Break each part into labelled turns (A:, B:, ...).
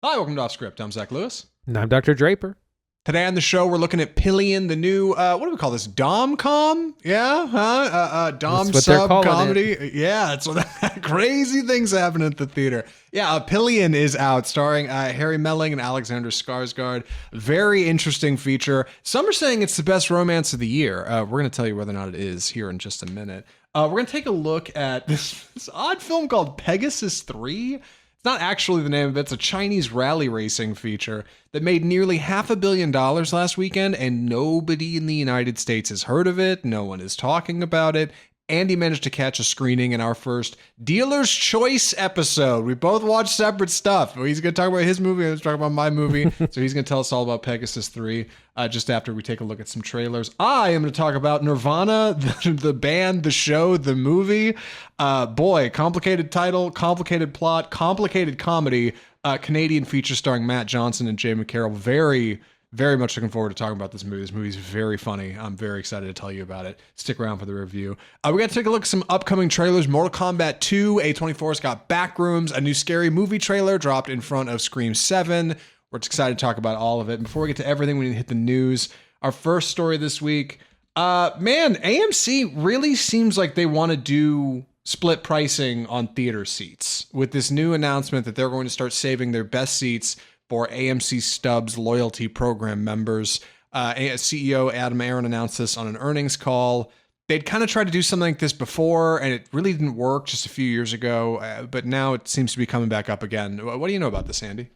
A: Hi, welcome to Off Script. I'm Zach Lewis.
B: And I'm Dr. Draper.
A: Today on the show, we're looking at Pillion, the new, what do we call this? Dom-com? Yeah? Huh? Dom-sub comedy? Yeah, it's crazy things happen at the theater. Yeah, Pillion is out, starring Harry Melling and Alexander Skarsgård. Very interesting feature. Some are saying it's the best romance of the year. We're going to tell you whether or not it is here in just a minute. We're going to take a look at this odd film called Pegasus 3. It's not actually the name of it. It's a Chinese rally racing feature that made nearly $500 million last weekend, and nobody in the United States has heard of it. No one is talking about it. Andy managed to catch a screening in our first Dealer's Choice episode. We both watched separate stuff. He's going to talk about his movie. I'm going to talk about my movie. So he's going to tell us all about Pegasus 3 just after we take a look at some trailers. I am going to talk about Nirvana, the band, the show, the movie. Boy, complicated title, complicated plot, complicated comedy. Canadian feature starring Matt Johnson and Jay McCarrol. Very much looking forward to talking about this movie. This movie's very funny. I'm very excited to tell you about it. Stick around for the review. We're going to take a look at some upcoming trailers. Mortal Kombat 2, A24's got Backrooms, a new scary movie trailer dropped in front of Scream 7. We're excited to talk about all of it. And before we get to everything, we need to hit the news. Our first story this week. AMC really seems like they want to do split pricing on theater seats with this new announcement that they're going to start saving their best seats for AMC Stubs loyalty program members. CEO Adam Aron announced this on an earnings call. They'd kind of tried to do something like this before, and it really didn't work just a few years ago, but now it seems to be coming back up again. What do you know about this, Andy?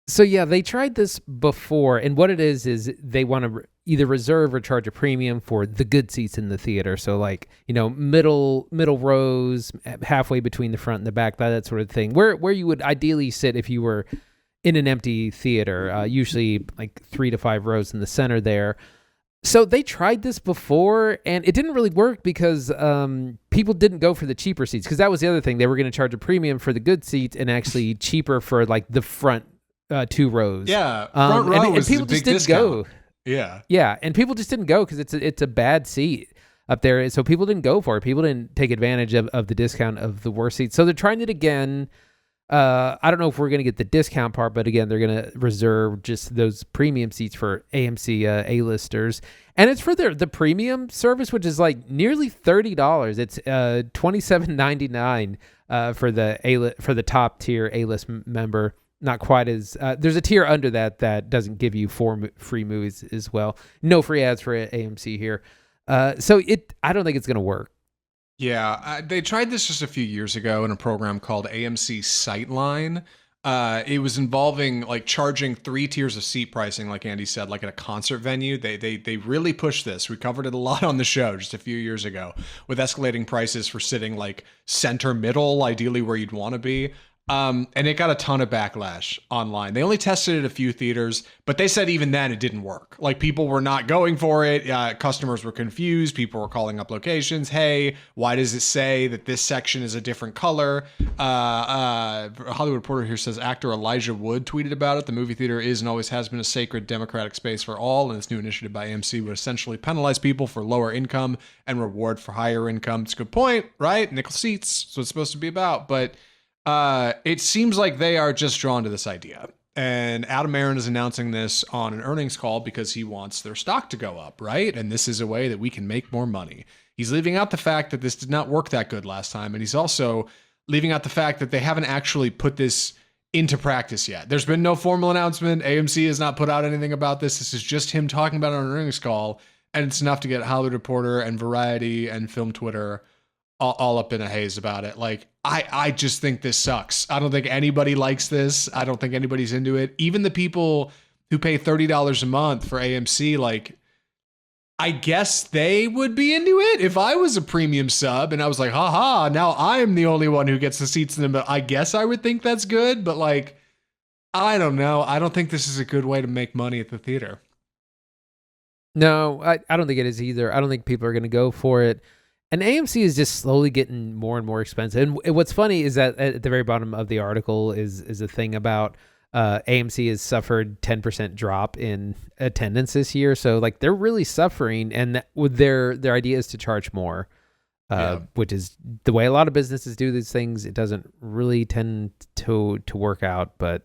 B: So yeah, they tried this before, and what it is they want to either reserve or charge a premium for the good seats in the theater. So like, middle rows, halfway between the front and the back, that sort of thing. Where you would ideally sit if you were in an empty theater, usually like 3 to 5 rows in the center there. So they tried this before, and it didn't really work because people didn't go for the cheaper seats, because that was the other thing. They were going to charge a premium for the good seats and actually cheaper for like the front 2 rows.
A: Yeah, front row
B: and people just didn't
A: discount.
B: Go. Yeah, and people just didn't go because it's a bad seat up there. So people didn't go for it. People didn't take advantage of the discount of the worst seats. So they're trying it again. I don't know if we're going to get the discount part, but again, they're going to reserve just those premium seats for AMC A-listers. And it's for the premium service, which is like nearly $30. It's $27.99 for the top tier A-list member. Not quite as there's a tier under that doesn't give you 4 free movies as well. No free ads for AMC here. So I don't think it's going to work.
A: Yeah, they tried this just a few years ago in a program called AMC Sightline. It was involving like charging 3 tiers of seat pricing, like Andy said, like at a concert venue. They really pushed this. We covered it a lot on the show just a few years ago with escalating prices for sitting like center middle, ideally where you'd want to be. And it got a ton of backlash online. They only tested it at a few theaters, but they said even then it didn't work. Like people were not going for it. Customers were confused. People were calling up locations. Hey, why does it say that this section is a different color? Hollywood Reporter here says actor Elijah Wood tweeted about it. The movie theater is and always has been a sacred democratic space for all. And this new initiative by AMC would essentially penalize people for lower income and reward for higher income. It's a good point, right? Nickel seats. That's what it's supposed to be about. But it seems like they are just drawn to this idea. And Adam Aron is announcing this on an earnings call because he wants their stock to go up, right? And this is a way that we can make more money. He's leaving out the fact that this did not work that good last time. And he's also leaving out the fact that they haven't actually put this into practice yet. There's been no formal announcement. AMC has not put out anything about this. This is just him talking about it on an earnings call. And it's enough to get Hollywood Reporter and Variety and Film Twitter all up in a haze about it. Like, I just think this sucks. I don't think anybody likes this. I don't think anybody's into it. Even the people who pay $30 a month for AMC, like, I guess they would be into it if I was a premium sub and I was like, haha, now I'm the only one who gets the seats in them. But I guess I would think that's good. But like, I don't know. I don't think this is a good way to make money at the theater.
B: No, I don't think it is either. I don't think people are going to go for it. And AMC is just slowly getting more and more expensive. And what's funny is that at the very bottom of the article is a thing about AMC has suffered 10% drop in attendance this year. So like they're really suffering, and with their idea is to charge more. which is the way a lot of businesses do these things. It doesn't really tend to work out, but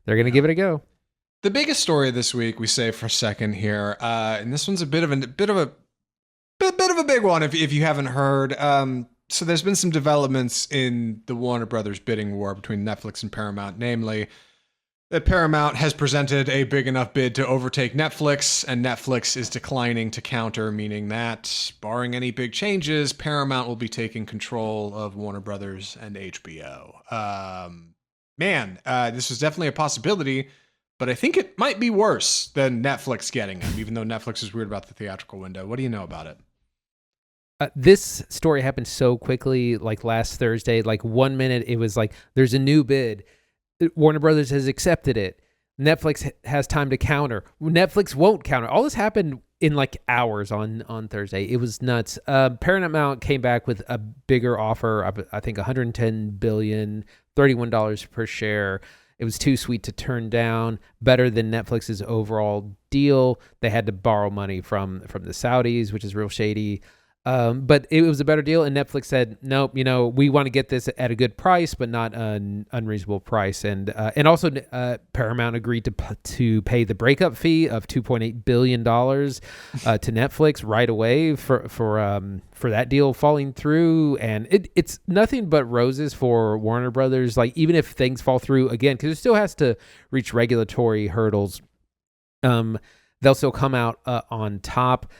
B: they're going to give it a go.
A: The biggest story this week, we say for a second here, and this one's a bit of a big one if you haven't heard. So there's been some developments in the Warner Brothers bidding war between Netflix and Paramount, namely that Paramount has presented a big enough bid to overtake Netflix, and Netflix is declining to counter, meaning that, barring any big changes, Paramount will be taking control of Warner Brothers and HBO. This was definitely a possibility, but I think it might be worse than Netflix getting them, even though Netflix is weird about the theatrical window. What do you know about it?
B: This story happened so quickly, like last Thursday. Like 1 minute, it was like, there's a new bid. Warner Brothers has accepted it. Netflix has time to counter. Netflix won't counter. All this happened in like hours on Thursday. It was nuts. Paramount came back with a bigger offer of, I think, $110 billion, $31 per share. It was too sweet to turn down. Better than Netflix's overall deal. They had to borrow money from the Saudis, which is real shady. But it was a better deal, and Netflix said, nope, we want to get this at a good price, but not an unreasonable price. And also Paramount agreed to pay the breakup fee of $2.8 billion to Netflix right away for that deal falling through. And it's nothing but roses for Warner Brothers. Like, even if things fall through again, because it still has to reach regulatory hurdles, they'll still come out on top.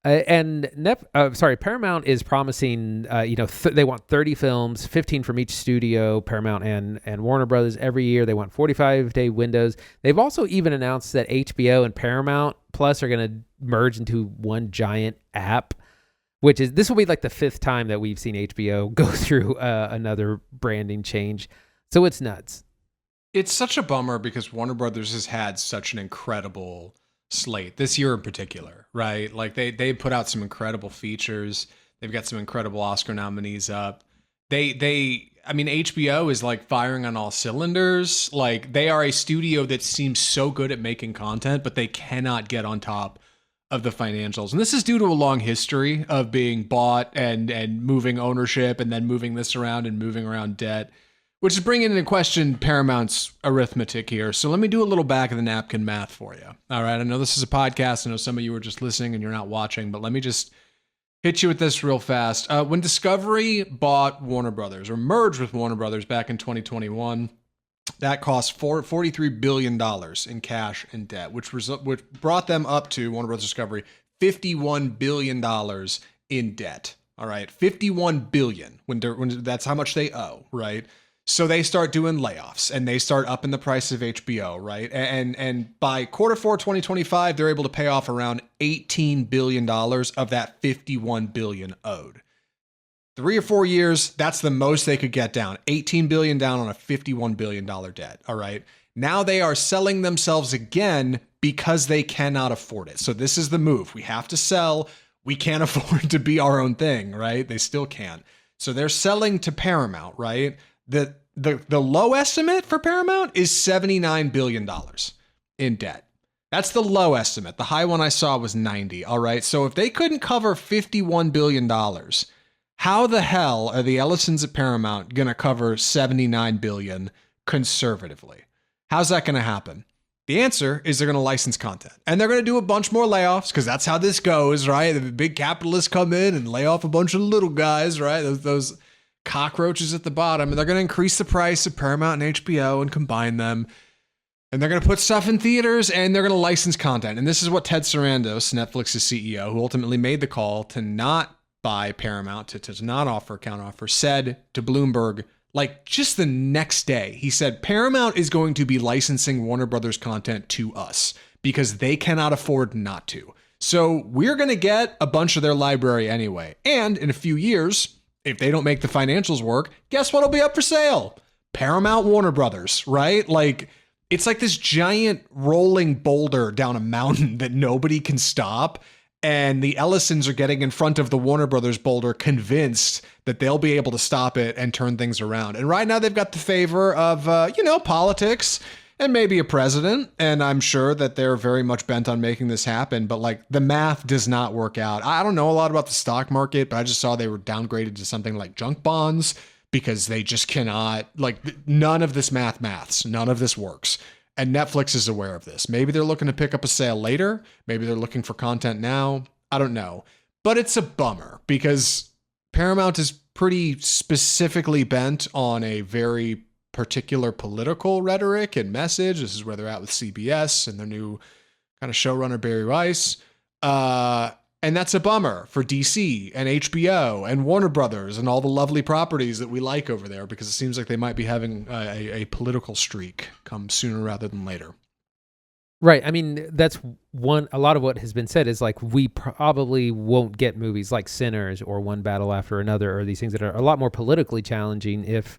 B: Paramount is promising, they want 30 films, 15 from each studio, Paramount and Warner Brothers every year. They want 45-day windows. They've also even announced that HBO and Paramount Plus are going to merge into one giant app, this will be like the 5th time that we've seen HBO go through another branding change. So it's nuts.
A: It's such a bummer because Warner Brothers has had such an incredible slate this year in particular, right? Like they put out some incredible features. They've got some incredible Oscar nominees up. HBO is like firing on all cylinders. Like, they are a studio that seems so good at making content, but they cannot get on top of the financials. And this is due to a long history of being bought and moving ownership and then moving this around and moving around debt, which is bringing into question Paramount's arithmetic here. So let me do a little back of the napkin math for you. All right. I know this is a podcast. I know some of you are just listening and you're not watching, but let me just hit you with this real fast. When Discovery bought Warner Brothers or merged with Warner Brothers back in 2021, that cost $43 billion in cash and debt, which brought them up to, Warner Brothers Discovery, $51 billion in debt. All right. $51 billion when that's how much they owe, right? So they start doing layoffs and they start upping the price of HBO, right? And by Q4 2025, they're able to pay off around $18 billion of that $51 billion owed. 3 or 4 years, that's the most they could get down. $18 billion down on a $51 billion debt, all right? Now they are selling themselves again because they cannot afford it. So this is the move. We have to sell. We can't afford to be our own thing, right? They still can't. So they're selling to Paramount, right? The low estimate for Paramount is $79 billion in debt. That's the low estimate. The high one I saw was 90. All right. So if they couldn't cover $51 billion, how the hell are the Ellisons at Paramount going to cover $79 billion conservatively? How's that going to happen? The answer is they're going to license content, and they're going to do a bunch more layoffs because that's how this goes, right? The big capitalists come in and lay off a bunch of little guys, right? Those cockroaches at the bottom, and they're going to increase the price of Paramount and HBO and combine them, and they're going to put stuff in theaters, and they're going to license content. And this is what Ted Sarandos, Netflix's CEO, who ultimately made the call to not buy Paramount, to not offer a counteroffer, said to Bloomberg, like just the next day. He said, Paramount is going to be licensing Warner Brothers content to us because they cannot afford not to. So we're going to get a bunch of their library anyway. And in a few years, if they don't make the financials work, guess what'll be up for sale? Paramount Warner Brothers, right? Like, it's like this giant rolling boulder down a mountain that nobody can stop. And the Ellisons are getting in front of the Warner Brothers boulder, convinced that they'll be able to stop it and turn things around. And right now they've got the favor of, politics. and maybe a president. And I'm sure that they're very much bent on making this happen. But like the math does not work out. I don't know a lot about the stock market, but I just saw they were downgraded to something like junk bonds because they just cannot, like, none of this maths, none of this works. And Netflix is aware of this. Maybe they're looking to pick up a sale later. Maybe they're looking for content now. I don't know. But it's a bummer because Paramount is pretty specifically bent on a very particular political rhetoric and message. This is where they're at with CBS and their new kind of showrunner, Barry Weiss. And that's a bummer for DC and HBO and Warner Brothers and all the lovely properties that we like over there, because it seems like they might be having a political streak come sooner rather than later.
B: Right. I mean, that's a lot of what has been said is like, we probably won't get movies like Sinners or One Battle After Another, or these things that are a lot more politically challenging if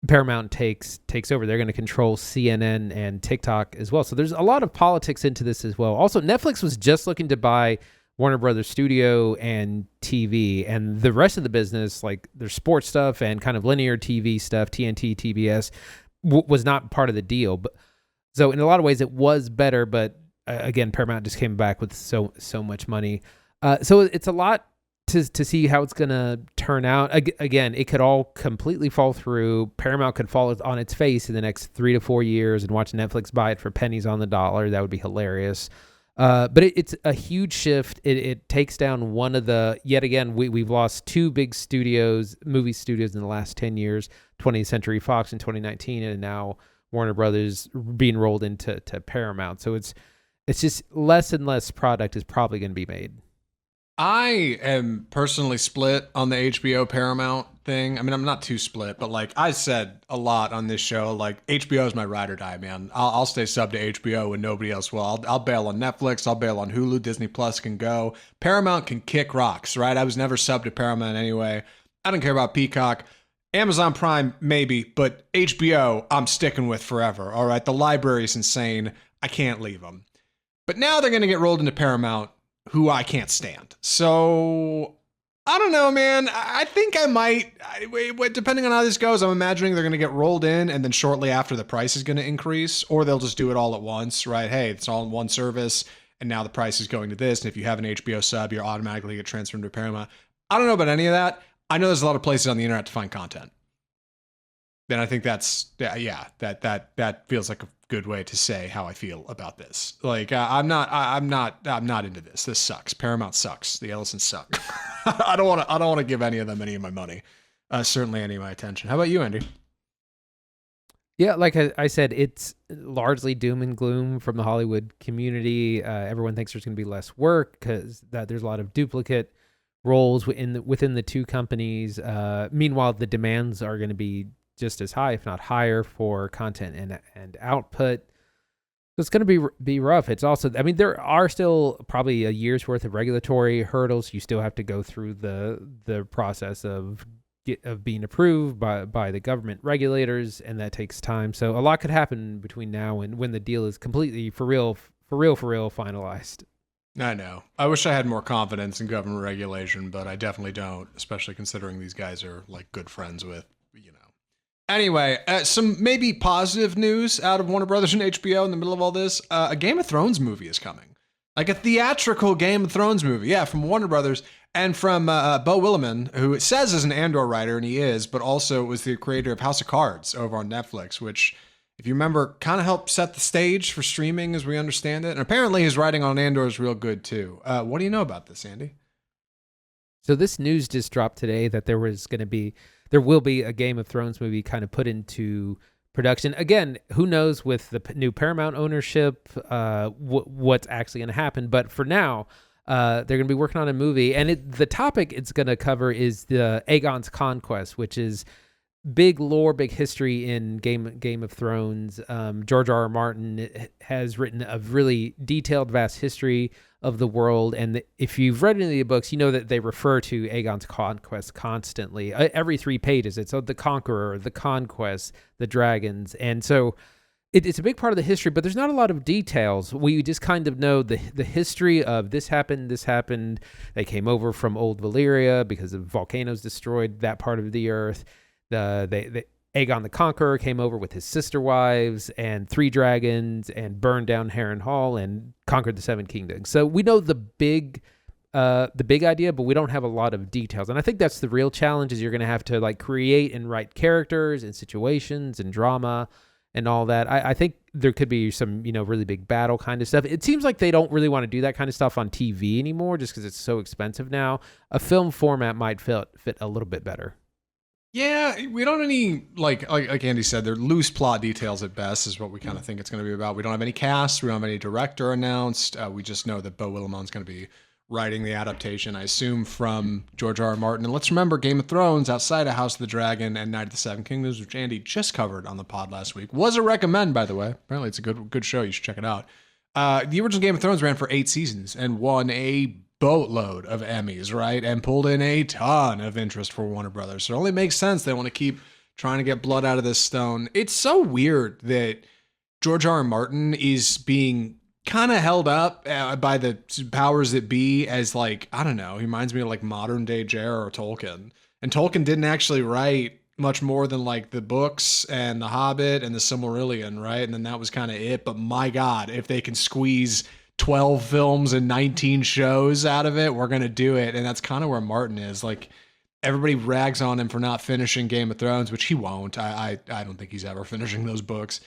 B: Paramount takes over. They're going to control CNN and TikTok as well. So there's a lot of politics into this as well. Also, Netflix was just looking to buy Warner Brothers Studio and TV, and the rest of the business, like their sports stuff and kind of linear TV stuff, TNT, TBS, was not part of the deal. But so in a lot of ways, it was better. But again, Paramount just came back with so much money. So it's a lot to see how it's going to turn out. Again, it could all completely fall through. Paramount could fall on its face in the next 3 to 4 years and watch Netflix buy it for pennies on the dollar. That would be hilarious. But it's a huge shift. It takes down one of the, yet again, we've lost 2 big movie studios in the last 10 years, 20th Century Fox in 2019, and now Warner Brothers being rolled into Paramount. So it's just less and less product is probably going to be made.
A: I am personally split on the HBO Paramount thing. I mean, I'm not too split, but like I said a lot on this show, like HBO is my ride or die, man. I'll stay sub to HBO when nobody else will. I'll bail on Netflix. I'll bail on Hulu. Disney Plus can go. Paramount can kick rocks, right? I was never sub to Paramount anyway. I don't care about Peacock. Amazon Prime, maybe, but HBO, I'm sticking with forever, all right? The library's insane. I can't leave them. But now they're going to get rolled into Paramount, who I can't stand. So I don't know, man. I think I might, depending on how this goes, I'm imagining they're going to get rolled in and then shortly after the price is going to increase, or they'll just do it all at once, right? Hey, it's all in one service and now the price is going to this. And if you have an HBO sub, you're automatically get transferred to Paramount. I don't know about any of that. I know there's a lot of places on the internet to find content. Then I think that feels like a good way to say how I feel about this. Like I'm not into this. This sucks. Paramount sucks. The Ellisons suck. I don't want to give any of them any of my money. Certainly any of my attention. How about you, Andy?
B: Yeah, like I said, it's largely doom and gloom from the Hollywood community. Everyone thinks there's going to be less work because there's a lot of duplicate roles within the 2 companies. Meanwhile, the demands are going to be just as high, if not higher, for content and output. So it's going to be rough. It's also, I mean, there are still probably a year's worth of regulatory hurdles. You still have to go through the process of being approved by the government regulators, and that takes time. So a lot could happen between now and when the deal is completely for real finalized.
A: I know. I wish I had more confidence in government regulation, but I definitely don't, especially considering these guys are like good friends with, you know. Anyway, some maybe positive news out of Warner Brothers and HBO in the middle of all this. A Game of Thrones movie is coming. Like a theatrical Game of Thrones movie. Yeah, from Warner Brothers and from Beau Willimon, who it says is an Andor writer, and he is, but also was the creator of House of Cards over on Netflix, which, if you remember, kind of helped set the stage for streaming as we understand it. And apparently his writing on Andor is real good too. What do you know about this, Andy?
B: So this news just dropped today that there will be a Game of Thrones movie kind of put into production. Again, who knows with the new Paramount ownership, what's actually going to happen. But for now, they're going to be working on a movie. And the topic it's going to cover is the Aegon's Conquest, which is big lore, big history in Game of Thrones. George R.R. Martin has written a really detailed, vast history of the world, and if you've read any of the books, you know that they refer to Aegon's Conquest constantly. Every 3 pages, it's the Conqueror, the Conquest, the Dragons, and so it's a big part of the history, but there's not a lot of details. We just kind of know the history of this happened. They came over from old Valyria because the volcanoes destroyed that part of the earth. Aegon the Conqueror came over with his sister wives and 3 dragons and burned down Harrenhal and conquered the 7 kingdoms. So we know the big idea, but we don't have a lot of details. And I think that's the real challenge, is you're going to have to like create and write characters and situations and drama and all that. I think there could be some, really big battle kind of stuff. It seems like they don't really want to do that kind of stuff on TV anymore just because it's so expensive now. A film format might fit a little bit better.
A: Yeah, we don't have any, like Andy said, they're loose plot details at best is what we kind of think it's going to be about. We don't have any cast. We don't have any director announced. We just know that Beau Willimon's going to be writing the adaptation, I assume, from George R.R. Martin. And let's remember, Game of Thrones, outside of House of the Dragon and Night of the Seven Kingdoms, which Andy just covered on the pod last week, was a recommend, by the way. Apparently it's a good show. You should check it out. The original Game of Thrones ran for 8 seasons and won a boatload of Emmys, right? And pulled in a ton of interest for Warner Brothers. So it only makes sense they want to keep trying to get blood out of this stone. It's so weird that George R.R. Martin is being kind of held up by the powers that be as, like, I don't know, he reminds me of like modern day J.R.R. Tolkien. And Tolkien didn't actually write much more than like the books and the Hobbit and the Silmarillion, right? And then that was kind of it. But my God, if they can squeeze 12 films and 19 shows out of it, we're going to do it. And that's kind of where Martin is. Like, everybody rags on him for not finishing Game of Thrones, which he won't. I don't think he's ever finishing those books.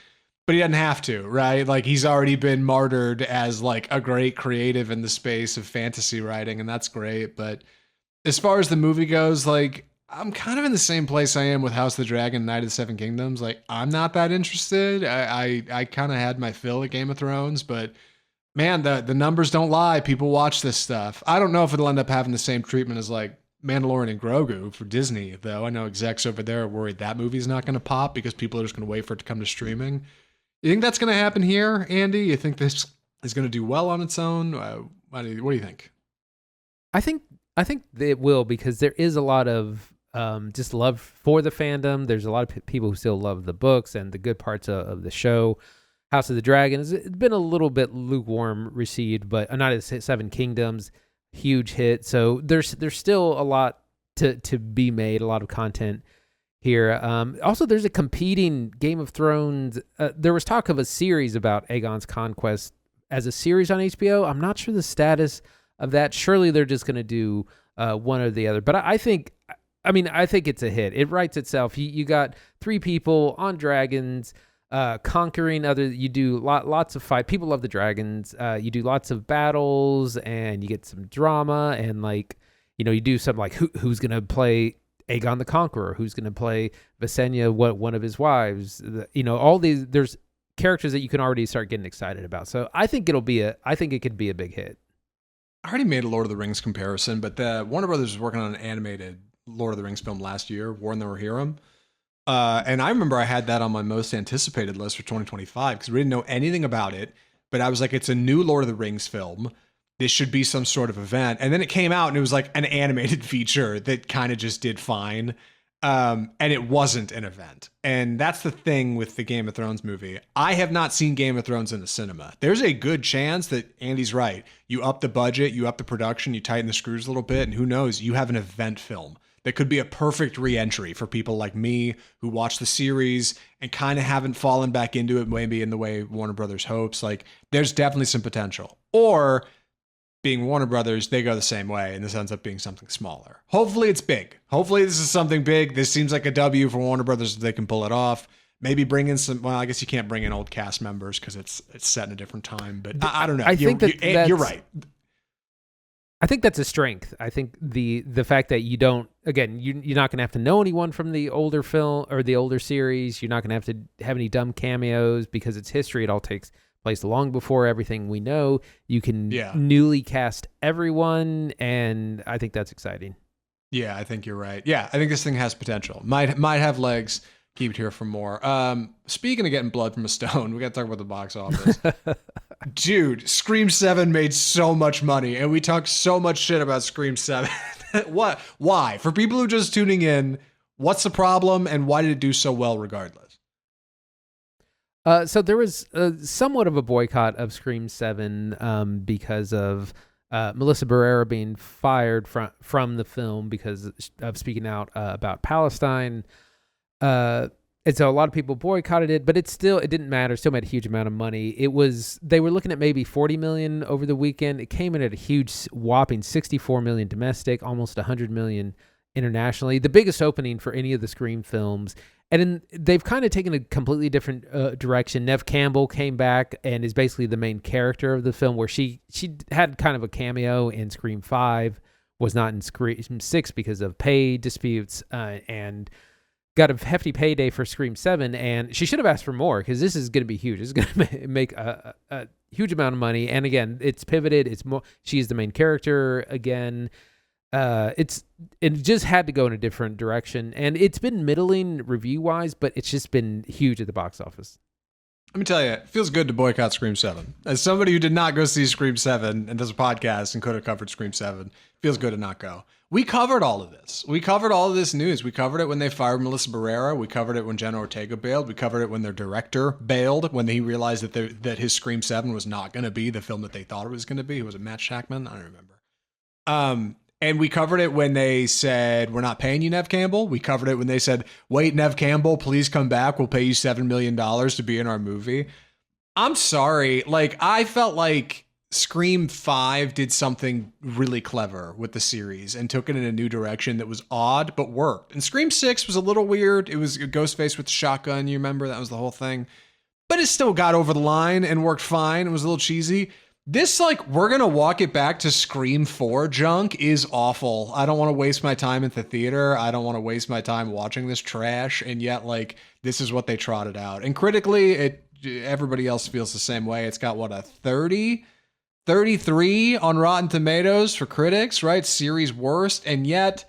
A: But he doesn't have to, right? Like, he's already been martyred as like a great creative in the space of fantasy writing, and that's great. But as far as the movie goes, like, I'm kind of in the same place I am with House of the Dragon, Night of the Seven Kingdoms. Like, I'm not that interested. I kind of had my fill at Game of Thrones, but man, the numbers don't lie. People watch this stuff. I don't know if it'll end up having the same treatment as like Mandalorian and Grogu for Disney, though. I know execs over there are worried that movie's not going to pop because people are just going to wait for it to come to streaming. You think that's going to happen here, Andy? You think this is going to do well on its own? What do you think?
B: I think it will, because there is a lot of just love for the fandom. There's a lot of people who still love the books and the good parts of the show. House of the Dragon has been a little bit lukewarm received, but Night of the Seven Kingdoms, huge hit. So there's still a lot to be made, a lot of content here. Also, there's a competing Game of Thrones. There was talk of a series about Aegon's conquest as a series on HBO. I'm not sure the status of that. Surely they're just going to do one or the other. But I think it's a hit. It writes itself. You got 3 people on dragons, conquering other. You do lots of fight. People love the dragons. You do lots of battles, and you get some drama, and like, you do something like who's going to play Aegon the Conqueror, who's going to play Visenya, one of his wives. All these, there's characters that you can already start getting excited about. So I think it could be a big hit.
A: I already made a Lord of the Rings comparison, but Warner Brothers was working on an animated Lord of the Rings film last year, War in the Rohirrim. And I remember I had that on my most anticipated list for 2025 because we didn't know anything about it. But I was like, it's a new Lord of the Rings film. This should be some sort of event. And then it came out and it was like an animated feature that kind of just did fine. And it wasn't an event. And that's the thing with the Game of Thrones movie. I have not seen Game of Thrones in the cinema. There's a good chance that Andy's right. You up the budget, you up the production, you tighten the screws a little bit, and who knows, you have an event film that could be a perfect re-entry for people like me who watch the series and kind of haven't fallen back into it maybe in the way Warner Brothers hopes. Like, there's definitely some potential. Or, being Warner Brothers, they go the same way, and this ends up being something smaller. Hopefully it's big. Hopefully this is something big. This seems like a W for Warner Brothers if they can pull it off. Maybe bring in some, well, I guess you can't bring in old cast members because it's set in a different time, but I don't know.
B: I think
A: you're right.
B: I think that's a strength. I think the fact that you don't, again, you're not going to have to know anyone from the older film or the older series. You're not going to have to have any dumb cameos because it's history. It all takes place long before everything we know. You can newly cast everyone, and I think that's exciting. Yeah,
A: I think you're right. Yeah, I think this thing has potential. Might have legs. Keep it here for more. Speaking of getting blood from a stone, we got to talk about the box office. Dude, Scream 7 made so much money, and we talked so much shit about Scream 7. What? Why? For people who are just tuning in, what's the problem, and why did it do so well regardless?
B: So there was somewhat of a boycott of Scream 7 because of Melissa Barrera being fired from the film because of speaking out about Palestine. And so a lot of people boycotted it, but it didn't matter. It still made a huge amount of money. They were looking at maybe 40 million over the weekend. It came in at a huge whopping 64 million domestic, almost 100 million internationally. The biggest opening for any of the Scream films. And they've kind of taken a completely different direction. Neve Campbell came back and is basically the main character of the film, where she had kind of a cameo in Scream 5, was not in Scream 6 because of pay disputes, and got a hefty payday for Scream 7, and she should have asked for more, because this is going to be huge. It's going to make a huge amount of money. And again, it's pivoted. It's more, she's the main character again. It just had to go in a different direction, and it's been middling review-wise, but it's just been huge at the box office.
A: Let me tell you, it feels good to boycott Scream 7. As somebody who did not go see Scream 7 and does a podcast and could have covered Scream 7, feels good to not go. We covered all of this. We covered all of this news. We covered it when they fired Melissa Barrera. We covered it when Jenna Ortega bailed. We covered it when their director bailed, when he realized that his Scream 7 was not going to be the film that they thought it was going to be. It was Matt Shackman? I don't remember. And we covered it when they said, we're not paying you, Neve Campbell. We covered it when they said, wait, Neve Campbell, please come back. We'll pay you $7 million to be in our movie. I'm sorry. Like, I felt like Scream 5 did something really clever with the series and took it in a new direction that was odd, but worked. And Scream 6 was a little weird. It was Ghostface with the shotgun. You remember? That was the whole thing. But it still got over the line and worked fine. It was a little cheesy. This, like, we're going to walk it back to Scream 4 junk is awful. I don't want to waste my time at the theater. I don't want to waste my time watching this trash. And yet, like, this is what they trotted out. And critically, everybody else feels the same way. It's got, what, a 33 on Rotten Tomatoes for critics, right? Series worst. And yet,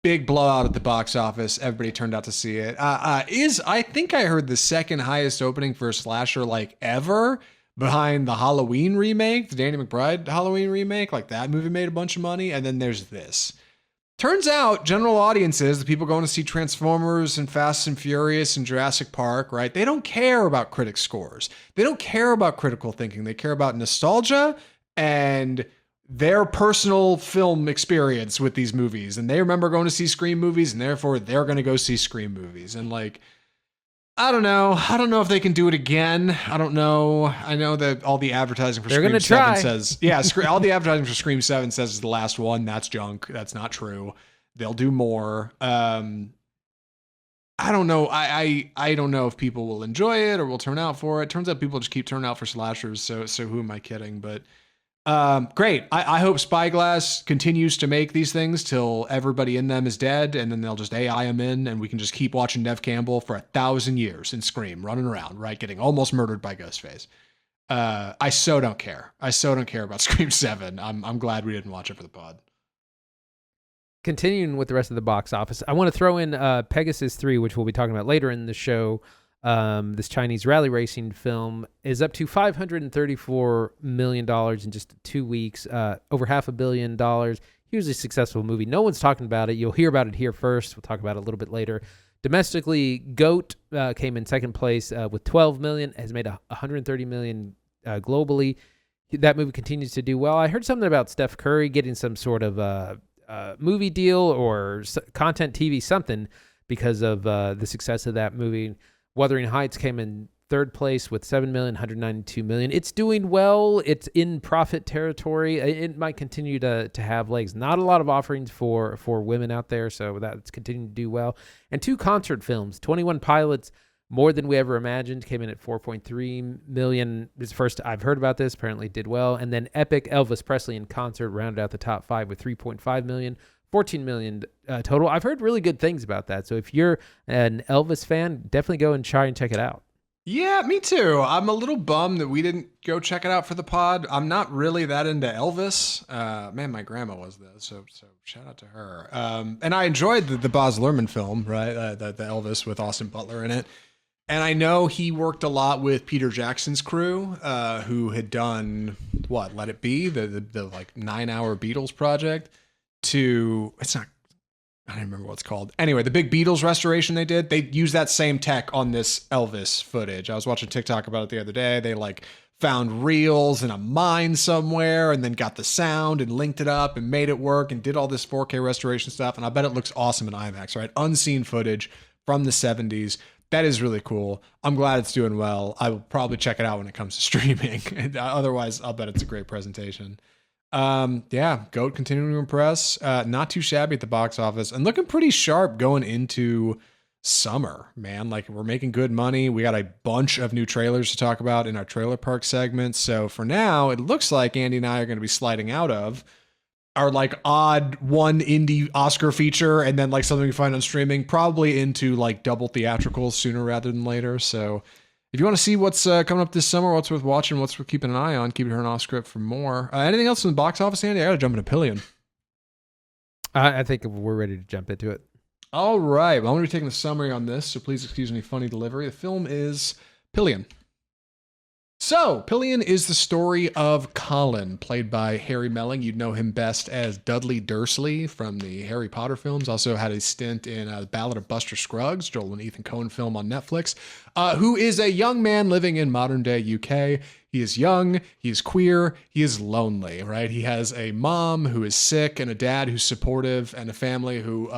A: big blowout at the box office. Everybody turned out to see it. I think I heard the second highest opening for a slasher, like, ever, behind the Halloween remake, the Danny McBride Halloween remake. Like, that movie made a bunch of money. And then there's this. Turns out general audiences, the people going to see Transformers and Fast and Furious and Jurassic Park, right? They don't care about critic scores. They don't care about critical thinking. They care about nostalgia and their personal film experience with these movies. And they remember going to see Scream movies, and therefore they're going to go see Scream movies. And, like, I don't know. I don't know if they can do it again. I don't know. I know that all the advertising for Scream 7 says, all the advertising for Scream 7 says it's the last one. That's junk. That's not true. They'll do more. I don't know. I don't know if people will enjoy it or will turn out for it. Turns out people just keep turning out for slashers. So who am I kidding? But great. I hope Spyglass continues to make these things till everybody in them is dead, and then they'll just AI them in, and we can just keep watching Neve Campbell for 1,000 years in Scream, running around, right, getting almost murdered by Ghostface. I so don't care. I so don't care about Scream 7. I'm glad we didn't watch it for the pod.
B: Continuing with the rest of the box office, I want to throw in Pegasus 3, which we'll be talking about later in the show. This Chinese rally racing film is up to $534 million in just 2 weeks, over $500 million. Hugely successful movie. No one's talking about it. You'll hear about it here first. We'll talk about it a little bit later. Domestically, Goat came in second place with $12 million, has made $130 million globally. That movie continues to do well. I heard something about Steph Curry getting some sort of movie deal or content TV something because of the success of that movie. Wuthering Heights came in third place with $7 million, $192 million. It's doing well. It's in profit territory. It might continue to have legs. Not a lot of offerings for women out there, so that's continuing to do well. And 2 concert films, 21 Pilots, More Than We Ever Imagined, came in at $4.3 million. This is the first I've heard about this. Apparently did well. And then Epic, Elvis Presley in Concert rounded out the top 5 with $3.5 million. $14 million total. I've heard really good things about that. So if you're an Elvis fan, definitely go and try and check it out.
A: Yeah, me too. I'm a little bummed that we didn't go check it out for the pod. I'm not really that into Elvis. Man, my grandma was though, so shout out to her. And I enjoyed the Baz Luhrmann film, right? The Elvis with Austin Butler in it. And I know he worked a lot with Peter Jackson's crew, who had done Let It Be, the like 9-hour Beatles project. I don't remember what it's called. Anyway, the big Beatles restoration they did, they used that same tech on this Elvis footage. I was watching TikTok about it the other day. They like found reels in a mine somewhere and then got the sound and linked it up and made it work and did all this 4K restoration stuff. And I bet it looks awesome in IMAX, right? Unseen footage from the 70s. That is really cool. I'm glad it's doing well. I will probably check it out when it comes to streaming. Otherwise, I'll bet it's a great presentation. Goat continuing to impress. Not too shabby at the box office and looking pretty sharp going into summer, man. Like, we're making good money. We got a bunch of new trailers to talk about in our trailer park segment. So for now, it looks like Andy and I are going to be sliding out of our like odd one indie Oscar feature and then like something we find on streaming, probably into like double theatricals sooner rather than later. So if you want to see what's coming up this summer, what's worth watching, what's worth keeping an eye on, keep it here on Off Script for more. Anything else in the box office, Andy? I got to jump into Pillion.
B: I think we're ready to jump into it.
A: All right. Well, I'm going to be taking the summary on this, so please excuse me funny delivery. The film is Pillion. So, Pillion is the story of Colin, played by Harry Melling. You'd know him best as Dudley Dursley from the Harry Potter films. Also had a stint in The Ballad of Buster Scruggs, Joel and Ethan Coen film on Netflix, who is a young man living in modern-day UK. He is young, he is queer, he is lonely, right? He has a mom who is sick and a dad who's supportive and a family who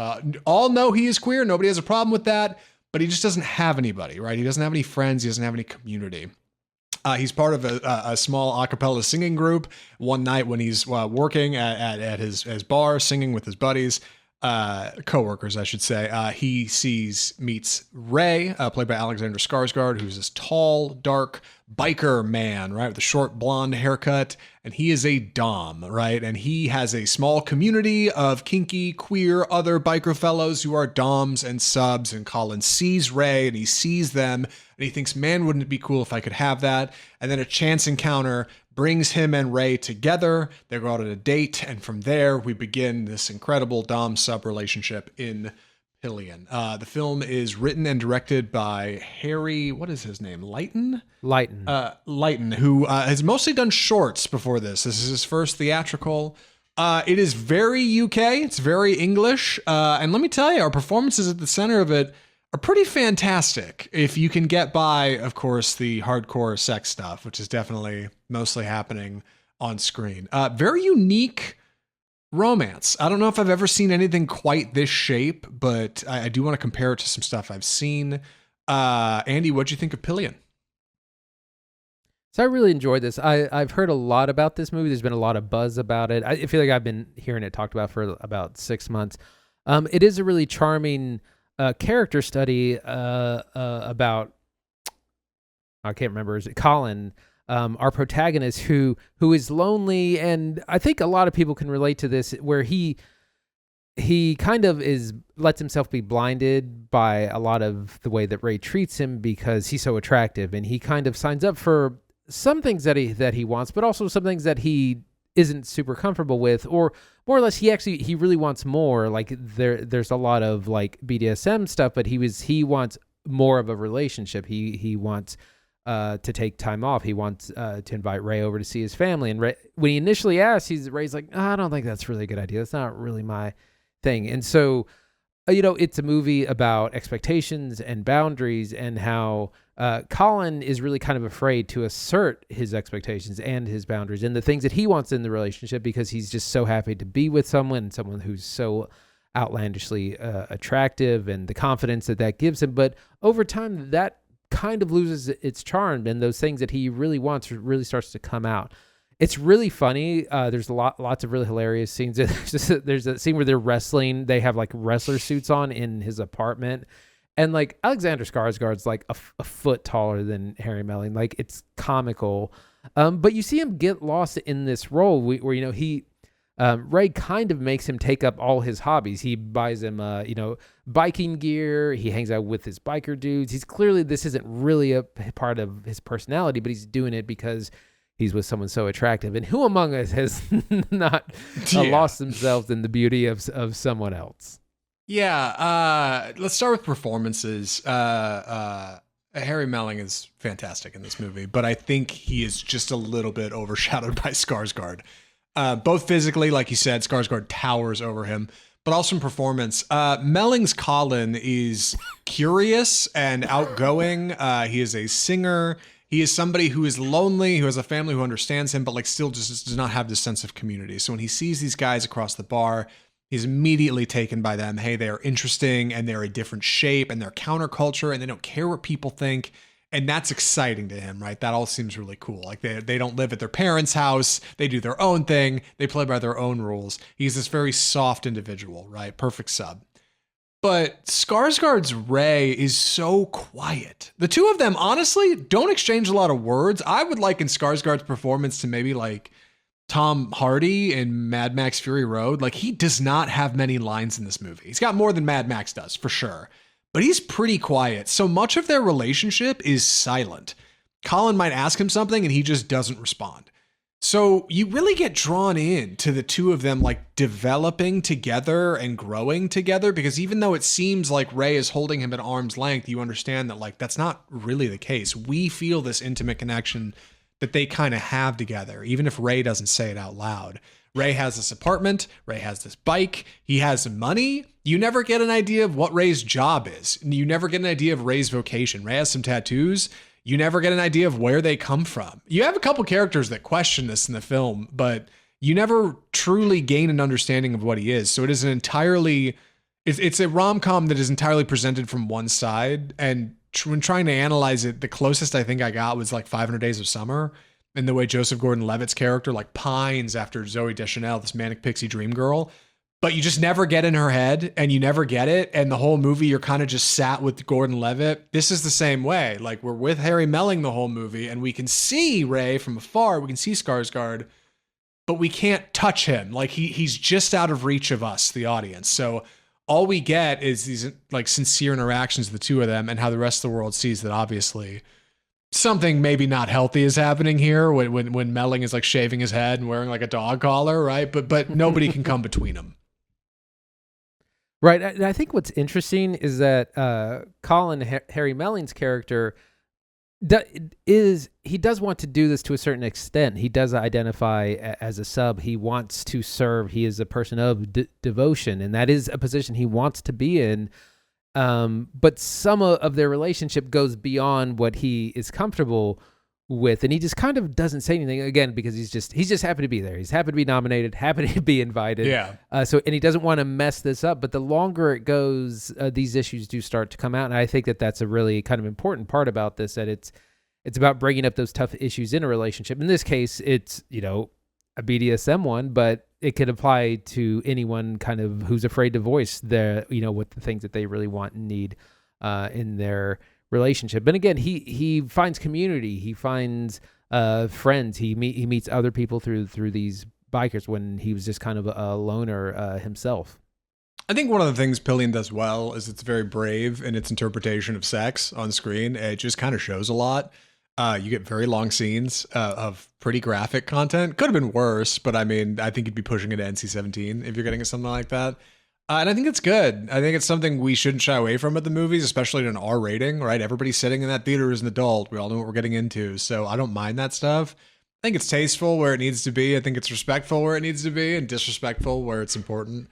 A: all know he is queer. Nobody has a problem with that, but he just doesn't have anybody, right? He doesn't have any friends. He doesn't have any community. He's part of a small a cappella singing group. One night when he's working at his bar, singing with his buddies, co-workers, I should say, he meets Ray, played by Alexander Skarsgård, who's this tall, dark biker man, right, with a short blonde haircut, and he is a dom, right, and he has a small community of kinky, queer, other biker fellows who are doms and subs, and Colin sees Ray, and he sees them, and he thinks, man, wouldn't it be cool if I could have that? And then a chance encounter brings him and Ray together. They go out on a date, and from there, we begin this incredible dom-sub relationship in Pillion. The film is written and directed by Harry, what is his name? Lighton, who has mostly done shorts before this. This is his first theatrical. It is very UK. It's very English. And let me tell you, our performances at the center of it are pretty fantastic. If you can get by, of course, the hardcore sex stuff, which is definitely mostly happening on screen. Very unique romance. I don't know if I've ever seen anything quite this shape, but I do want to compare it to some stuff I've seen. Andy, what'd you think of Pillion?
B: So I really enjoyed this. I've heard a lot about this movie. There's been a lot of buzz about it. I feel like I've been hearing it talked about for about 6 months. It is a really charming character study about, I can't remember, is it Colin, our protagonist who is lonely, and I think a lot of people can relate to this, where he kind of lets himself be blinded by a lot of the way that Ray treats him because he's so attractive, and he kind of signs up for some things that he wants, but also some things that he isn't super comfortable with, or more or less he really wants more. Like there's a lot of like BDSM stuff, but he wants more of a relationship. He wants to take time off. He wants to invite Ray over to see his family. And Ray, when he initially asked, Ray's like, oh, I don't think that's really a good idea. That's not really my thing. And so, it's a movie about expectations and boundaries, and how Colin is really kind of afraid to assert his expectations and his boundaries and the things that he wants in the relationship, because he's just so happy to be with someone who's so outlandishly attractive, and the confidence that gives him. But over time, that kind of loses its charm, and those things that he really wants really starts to come out. It's really funny. There's lots of really hilarious scenes. There's a scene where they're wrestling. They have like wrestler suits on in his apartment. And like Alexander Skarsgård's like a foot taller than Harry Melling. Like, it's comical. But you see him get lost in this role where Ray kind of makes him take up all his hobbies. He buys him, biking gear. He hangs out with his biker dudes. This isn't really a part of his personality, but he's doing it because he's with someone so attractive. And who among us has not lost themselves in the beauty of someone else?
A: Yeah. Let's start with performances. Harry Melling is fantastic in this movie, but I think he is just a little bit overshadowed by Skarsgård. Both physically, like you said, Skarsgård towers over him, but also in performance. Melling's Colin is curious and outgoing. He is a singer. He is somebody who is lonely, who has a family who understands him, but like still just does not have this sense of community. So when he sees these guys across the bar, He's immediately taken by them. Hey, they're interesting and they're a different shape and they're counterculture and they don't care what people think. And that's exciting to him, right? That all seems really cool. Like they don't live at their parents' house. They do their own thing. They play by their own rules. He's this very soft individual, right? Perfect sub. But Skarsgård's Rey is so quiet. The two of them, honestly, don't exchange a lot of words. I would liken Skarsgård's performance to maybe like Tom Hardy in Mad Max Fury Road. Like, he does not have many lines in this movie. He's got more than Mad Max does, for sure. But he's pretty quiet. So much of their relationship is silent. Colin might ask him something and he just doesn't respond. So you really get drawn in to the two of them like developing together and growing together, because even though it seems like Rey is holding him at arm's length, you understand that like that's not really the case. We feel this intimate connection that they kind of have together, even if Rey doesn't say it out loud. Rey has this apartment. Rey has this bike. He has money. You never get an idea of what Rey's job is. You never get an idea of Rey's vocation. Rey has some tattoos. You never get an idea of where they come from. You have a couple characters that question this in the film, but you never truly gain an understanding of what he is. So it is it's a rom-com that is entirely presented from one side. And when trying to analyze it, the closest I think I got was like 500 Days of Summer, and the way Joseph Gordon-Levitt's character like pines after Zooey Deschanel, this manic pixie dream girl. But you just never get in her head and you never get it. And the whole movie, you're kind of just sat with Gordon-Levitt. This is the same way. Like, we're with Harry Melling the whole movie and we can see Rey from afar. We can see Skarsgård, but we can't touch him. Like he's just out of reach of us, the audience. So all we get is these like sincere interactions of the two of them and how the rest of the world sees that obviously something maybe not healthy is happening here when Melling is like shaving his head and wearing like a dog collar, right? But nobody can come between them.
B: Right. And I think what's interesting is that Harry Melling's character he does want to do this to a certain extent. He does identify as a sub. He wants to serve. He is a person of devotion, and that is a position he wants to be in. But some of their relationship goes beyond what he is comfortable with, and he just kind of doesn't say anything, again, because he's just happy to be there. He's happy to be nominated, happy to be invited.
A: Yeah.
B: And he doesn't want to mess this up. But the longer it goes, these issues do start to come out, and I think that that's a really kind of important part about this. That it's about bringing up those tough issues in a relationship. In this case, it's a BDSM one, but it could apply to anyone kind of who's afraid to voice their what the things that they really want and need in their relationship. And again, he finds community, he finds friends, he meets other people through these bikers when he was just kind of a loner himself.
A: I think one of the things Pillion does well is it's very brave in its interpretation of sex on screen. It just kind of shows a lot. You get very long scenes of pretty graphic content. Could have been worse, but I mean, I think you'd be pushing it to NC-17 if you're getting something like that. And I think it's good. I think it's something we shouldn't shy away from at the movies, especially at an R rating, right? Everybody sitting in that theater is an adult. We all know what we're getting into. So I don't mind that stuff. I think it's tasteful where it needs to be. I think it's respectful where it needs to be and disrespectful where it's important.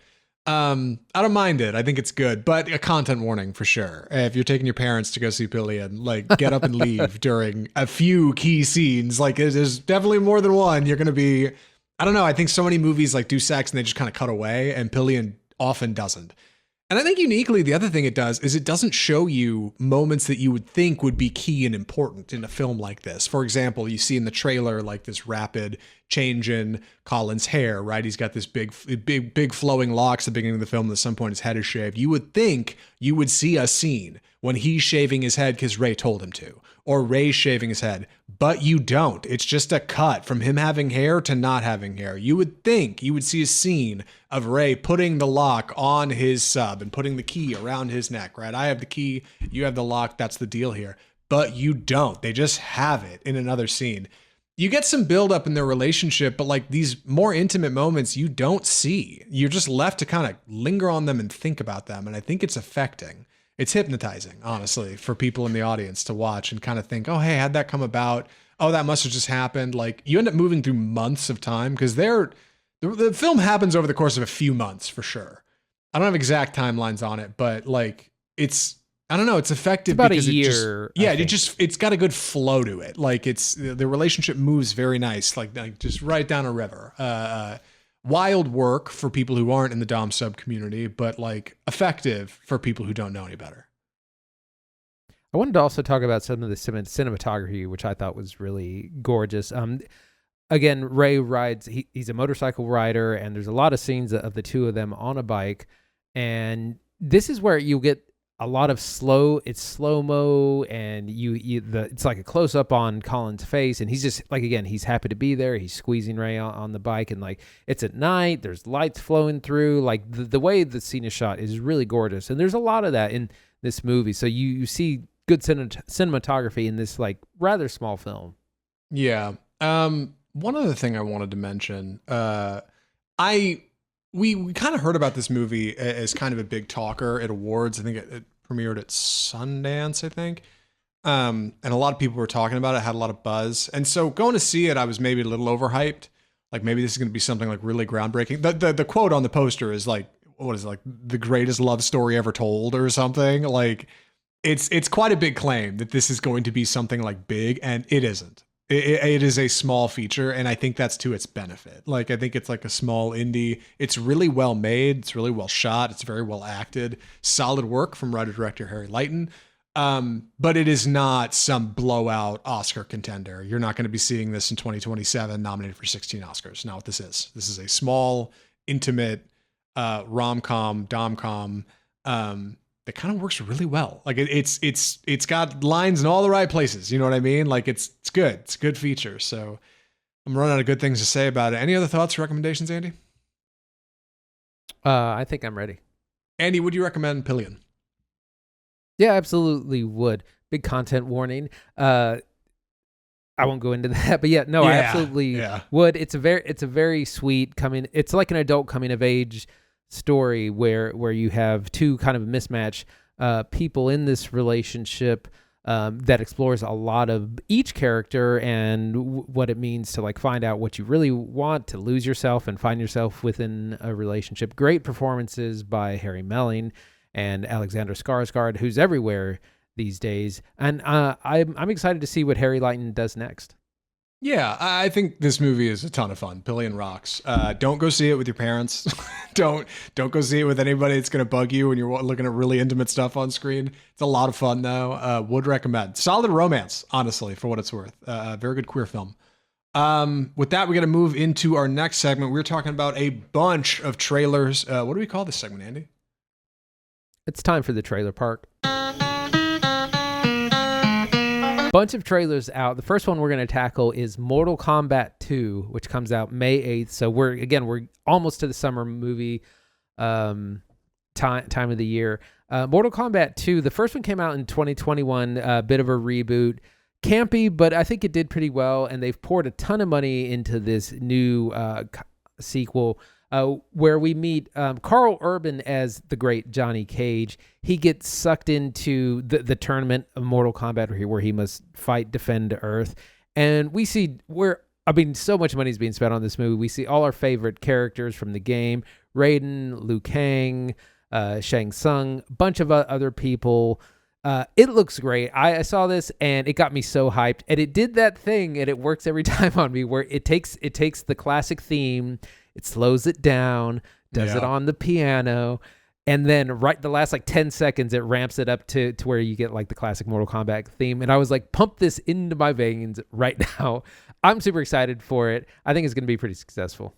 A: I don't mind it. I think it's good, but a content warning for sure. If you're taking your parents to go see Pillion, like get up and leave during a few key scenes. Like there's definitely more than one. You're going to be, I don't know. I think so many movies like do sex and they just kind of cut away, and Pillion often doesn't. And I think uniquely, the other thing it does is it doesn't show you moments that you would think would be key and important in a film like this. For example, you see in the trailer, like this rapid change in Colin's hair, right? He's got this big flowing locks at the beginning of the film. At some point, his head is shaved. You would think you would see a scene when he's shaving his head because Rey told him to, or Rey's shaving his head, but you don't. It's just a cut from him having hair to not having hair. You would think you would see a scene of Rey putting the lock on his sub and putting the key around his neck, right? I have the key, you have the lock, that's the deal here. But you don't. They just have it in another scene. You get some buildup in their relationship, but like these more intimate moments you don't see. You're just left to kind of linger on them and think about them. And I think it's affecting. It's hypnotizing, honestly, for people in the audience to watch and kind of think, oh, hey, how'd that come about? Oh, that must have just happened. Like you end up moving through months of time because the film happens over the course of a few months for sure. I don't have exact timelines on it, but like I don't know, it's effective.
B: It's about
A: because
B: a year.
A: It's got a good flow to it. Like the relationship moves very nice, like just right down a river. wild work for people who aren't in the Dom sub community, but like effective for people who don't know any better.
B: I wanted to also talk about some of the cinematography, which I thought was really gorgeous. Again, Ray rides, he's a motorcycle rider, and there's a lot of scenes of the two of them on a bike. And this is where you get a lot of slow-mo, and it's like a close-up on Colin's face, and he's just, like, again, he's happy to be there. He's squeezing Ray on the bike, and, like, it's at night. There's lights flowing through. Like, the way the scene is shot is really gorgeous, and there's a lot of that in this movie. So you see good cinematography in this, like, rather small film.
A: Yeah. One other thing I wanted to mention, we kind of heard about this movie as kind of a big talker at awards. I think it premiered at Sundance, I think. And a lot of people were talking about it, had a lot of buzz. And so going to see it, I was maybe a little overhyped. Like, maybe this is going to be something like really groundbreaking. The quote on the poster is like, what is it, like the greatest love story ever told or something? Like, it's quite a big claim that this is going to be something like big, and it isn't. It is a small feature, and I think that's to its benefit. Like, I think it's like a small indie. It's really well made. It's really well shot. It's very well acted. Solid work from writer-director Harry Lighton. But it is not some blowout Oscar contender. You're not going to be seeing this in 2027 nominated for 16 Oscars. Not what this is. This is a small, intimate rom-com, dom-com that kind of works really well. Like, it's got lines in all the right places. You know what I mean? Like, it's good. It's a good feature. So I'm running out of good things to say about it. Any other thoughts, recommendations, Andy?
B: I think I'm ready.
A: Andy, would you recommend Pillion?
B: Yeah, absolutely would. Big content warning. I won't go into that, but yeah, no, I absolutely would. It's a very sweet it's like an adult coming of age story where you have two kind of mismatch people in this relationship that explores a lot of each character and what it means to, like, find out what you really want, to lose yourself and find yourself within a relationship. Great performances by Harry Melling and Alexander Skarsgård, who's everywhere these days. And I'm excited to see what Harry Lighton does next.
A: Yeah, I think this movie is a ton of fun. Pillion rocks. Don't go see it with your parents. Don't go see it with anybody that's going to bug you when you're looking at really intimate stuff on screen. It's a lot of fun, though. Would recommend. Solid romance, honestly, for what it's worth. Very good queer film. With that, we're going to move into our next segment. We're talking about a bunch of trailers. What do we call this segment, Andy?
B: It's time for the trailer park. Bunch of trailers out. The first one we're going to tackle is Mortal Kombat 2, which comes out May 8th. So we're almost to the summer movie time of the year. Mortal Kombat 2, the first one came out in 2021, a bit of a reboot. Campy, but I think it did pretty well, and they've poured a ton of money into this new sequel where we meet Carl Urban as the great Johnny Cage. He gets sucked into the tournament of Mortal Kombat where he must fight, defend Earth. And we see so much money is being spent on this movie. We see all our favorite characters from the game: Raiden, Liu Kang, Shang Tsung, a bunch of other people. It looks great. I saw this and it got me so hyped. And it did that thing, and it works every time on me, where it takes the classic theme, it slows it down, does it on the piano, and then right the last like 10 seconds, it ramps it up to where you get like the classic Mortal Kombat theme. And I was like, pump this into my veins right now. I'm super excited for it. I think it's going to be pretty successful.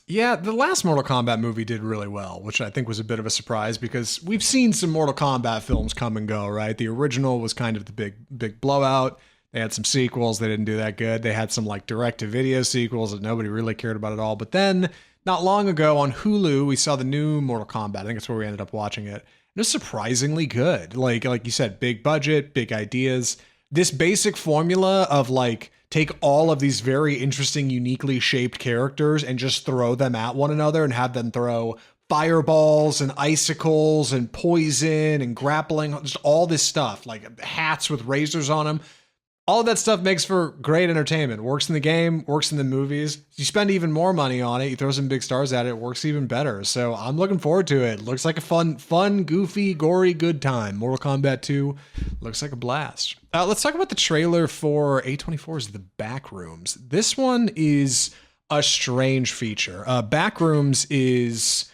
A: Yeah, the last Mortal Kombat movie did really well, which I think was a bit of a surprise because we've seen some Mortal Kombat films come and go, right? The original was kind of the big blowout. They had some sequels. They didn't do that good. They had some like direct-to-video sequels that nobody really cared about at all. But then, not long ago on Hulu, we saw the new Mortal Kombat. I think that's where we ended up watching it. It was surprisingly good. Like you said, big budget, big ideas. This basic formula of like, take all of these very interesting, uniquely shaped characters and just throw them at one another and have them throw fireballs and icicles and poison and grappling, just all this stuff, like hats with razors on them. All of that stuff makes for great entertainment. Works in the game, works in the movies. You spend even more money on it, you throw some big stars at it, it works even better. So I'm looking forward to it. Looks like a fun, goofy, gory, good time. Mortal Kombat 2 looks like a blast. Let's talk about the trailer for A24's The Backrooms. This one is a strange feature. Backrooms is...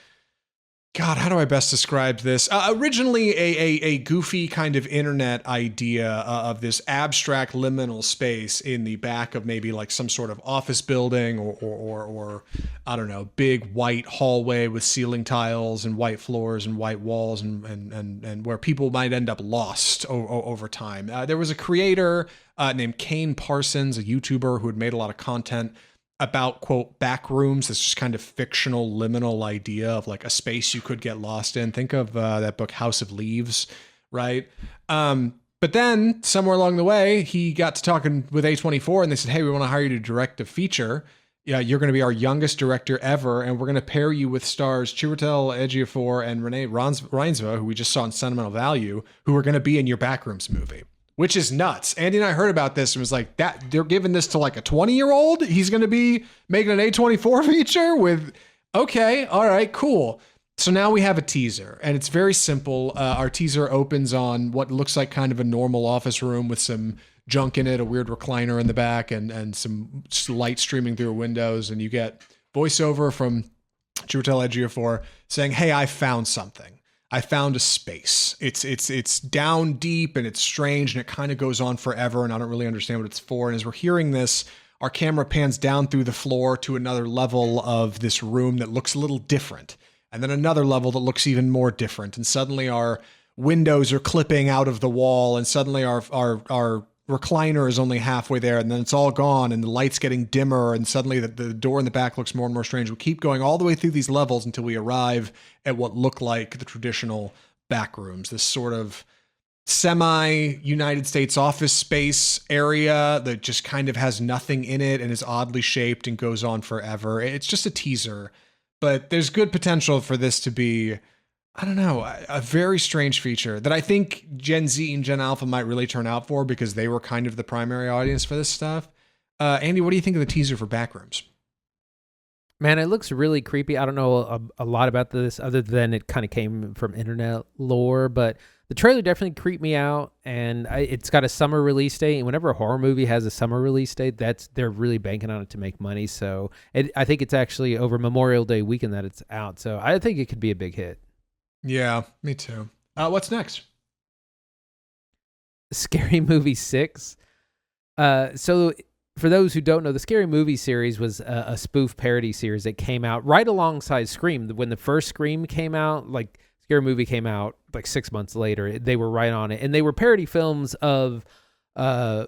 A: God, how do I best describe this? Originally a goofy kind of internet idea of this abstract liminal space in the back of maybe like some sort of office building or I don't know, big white hallway with ceiling tiles and white floors and white walls and where people might end up lost over time. There was a creator named Kane Parsons, a YouTuber who had made a lot of content about, quote, Backrooms, this just kind of fictional liminal idea of like a space you could get lost in. Think of that book House of Leaves, right? But then somewhere along the way, he got to talking with A24 and they said, hey, we want to hire you to direct a feature. Yeah, you're going to be our youngest director ever, and we're going to pair you with stars Chiwetel Ejiofor and Renee Reinsve, who we just saw in Sentimental Value, who are going to be in your Backrooms movie. Which is nuts. Andy and I heard about this and was like, that they're giving this to like a 20-year-old? He's going to be making an A24 feature with, okay, all right, cool. So now we have a teaser, and it's very simple. Our teaser opens on what looks like kind of a normal office room with some junk in it, a weird recliner in the back, and some light streaming through windows, and you get voiceover from Chiwetel Ejiofor saying, hey, I found something. I found a space. It's down deep and it's strange and it kind of goes on forever and I don't really understand what it's for. And as we're hearing this, our camera pans down through the floor to another level of this room that looks a little different. And then another level that looks even more different. And suddenly our windows are clipping out of the wall and suddenly our recliner is only halfway there and then it's all gone and the light's getting dimmer and suddenly the door in the back looks more and more strange. We keep going all the way through these levels until we arrive at what look like the traditional Backrooms, this sort of semi-United States office space area that just kind of has nothing in it and is oddly shaped and goes on forever. It's just a teaser, but there's good potential for this to be, I don't know, a very strange feature that I think Gen Z and Gen Alpha might really turn out for because they were kind of the primary audience for this stuff. Andy, what do you think of the teaser for Backrooms?
B: Man, it looks really creepy. I don't know a lot about this other than it kind of came from internet lore, but the trailer definitely creeped me out, and it's got a summer release date, and whenever a horror movie has a summer release date, they're really banking on it to make money. So I think it's actually over Memorial Day weekend that it's out, so I think it could be a big hit.
A: Yeah, me too. What's next?
B: Scary Movie 6. So for those who don't know, the Scary Movie series was a spoof parody series that came out right alongside Scream. When the first Scream came out, like Scary Movie came out like 6 months later. They were right on it, and they were parody films of horror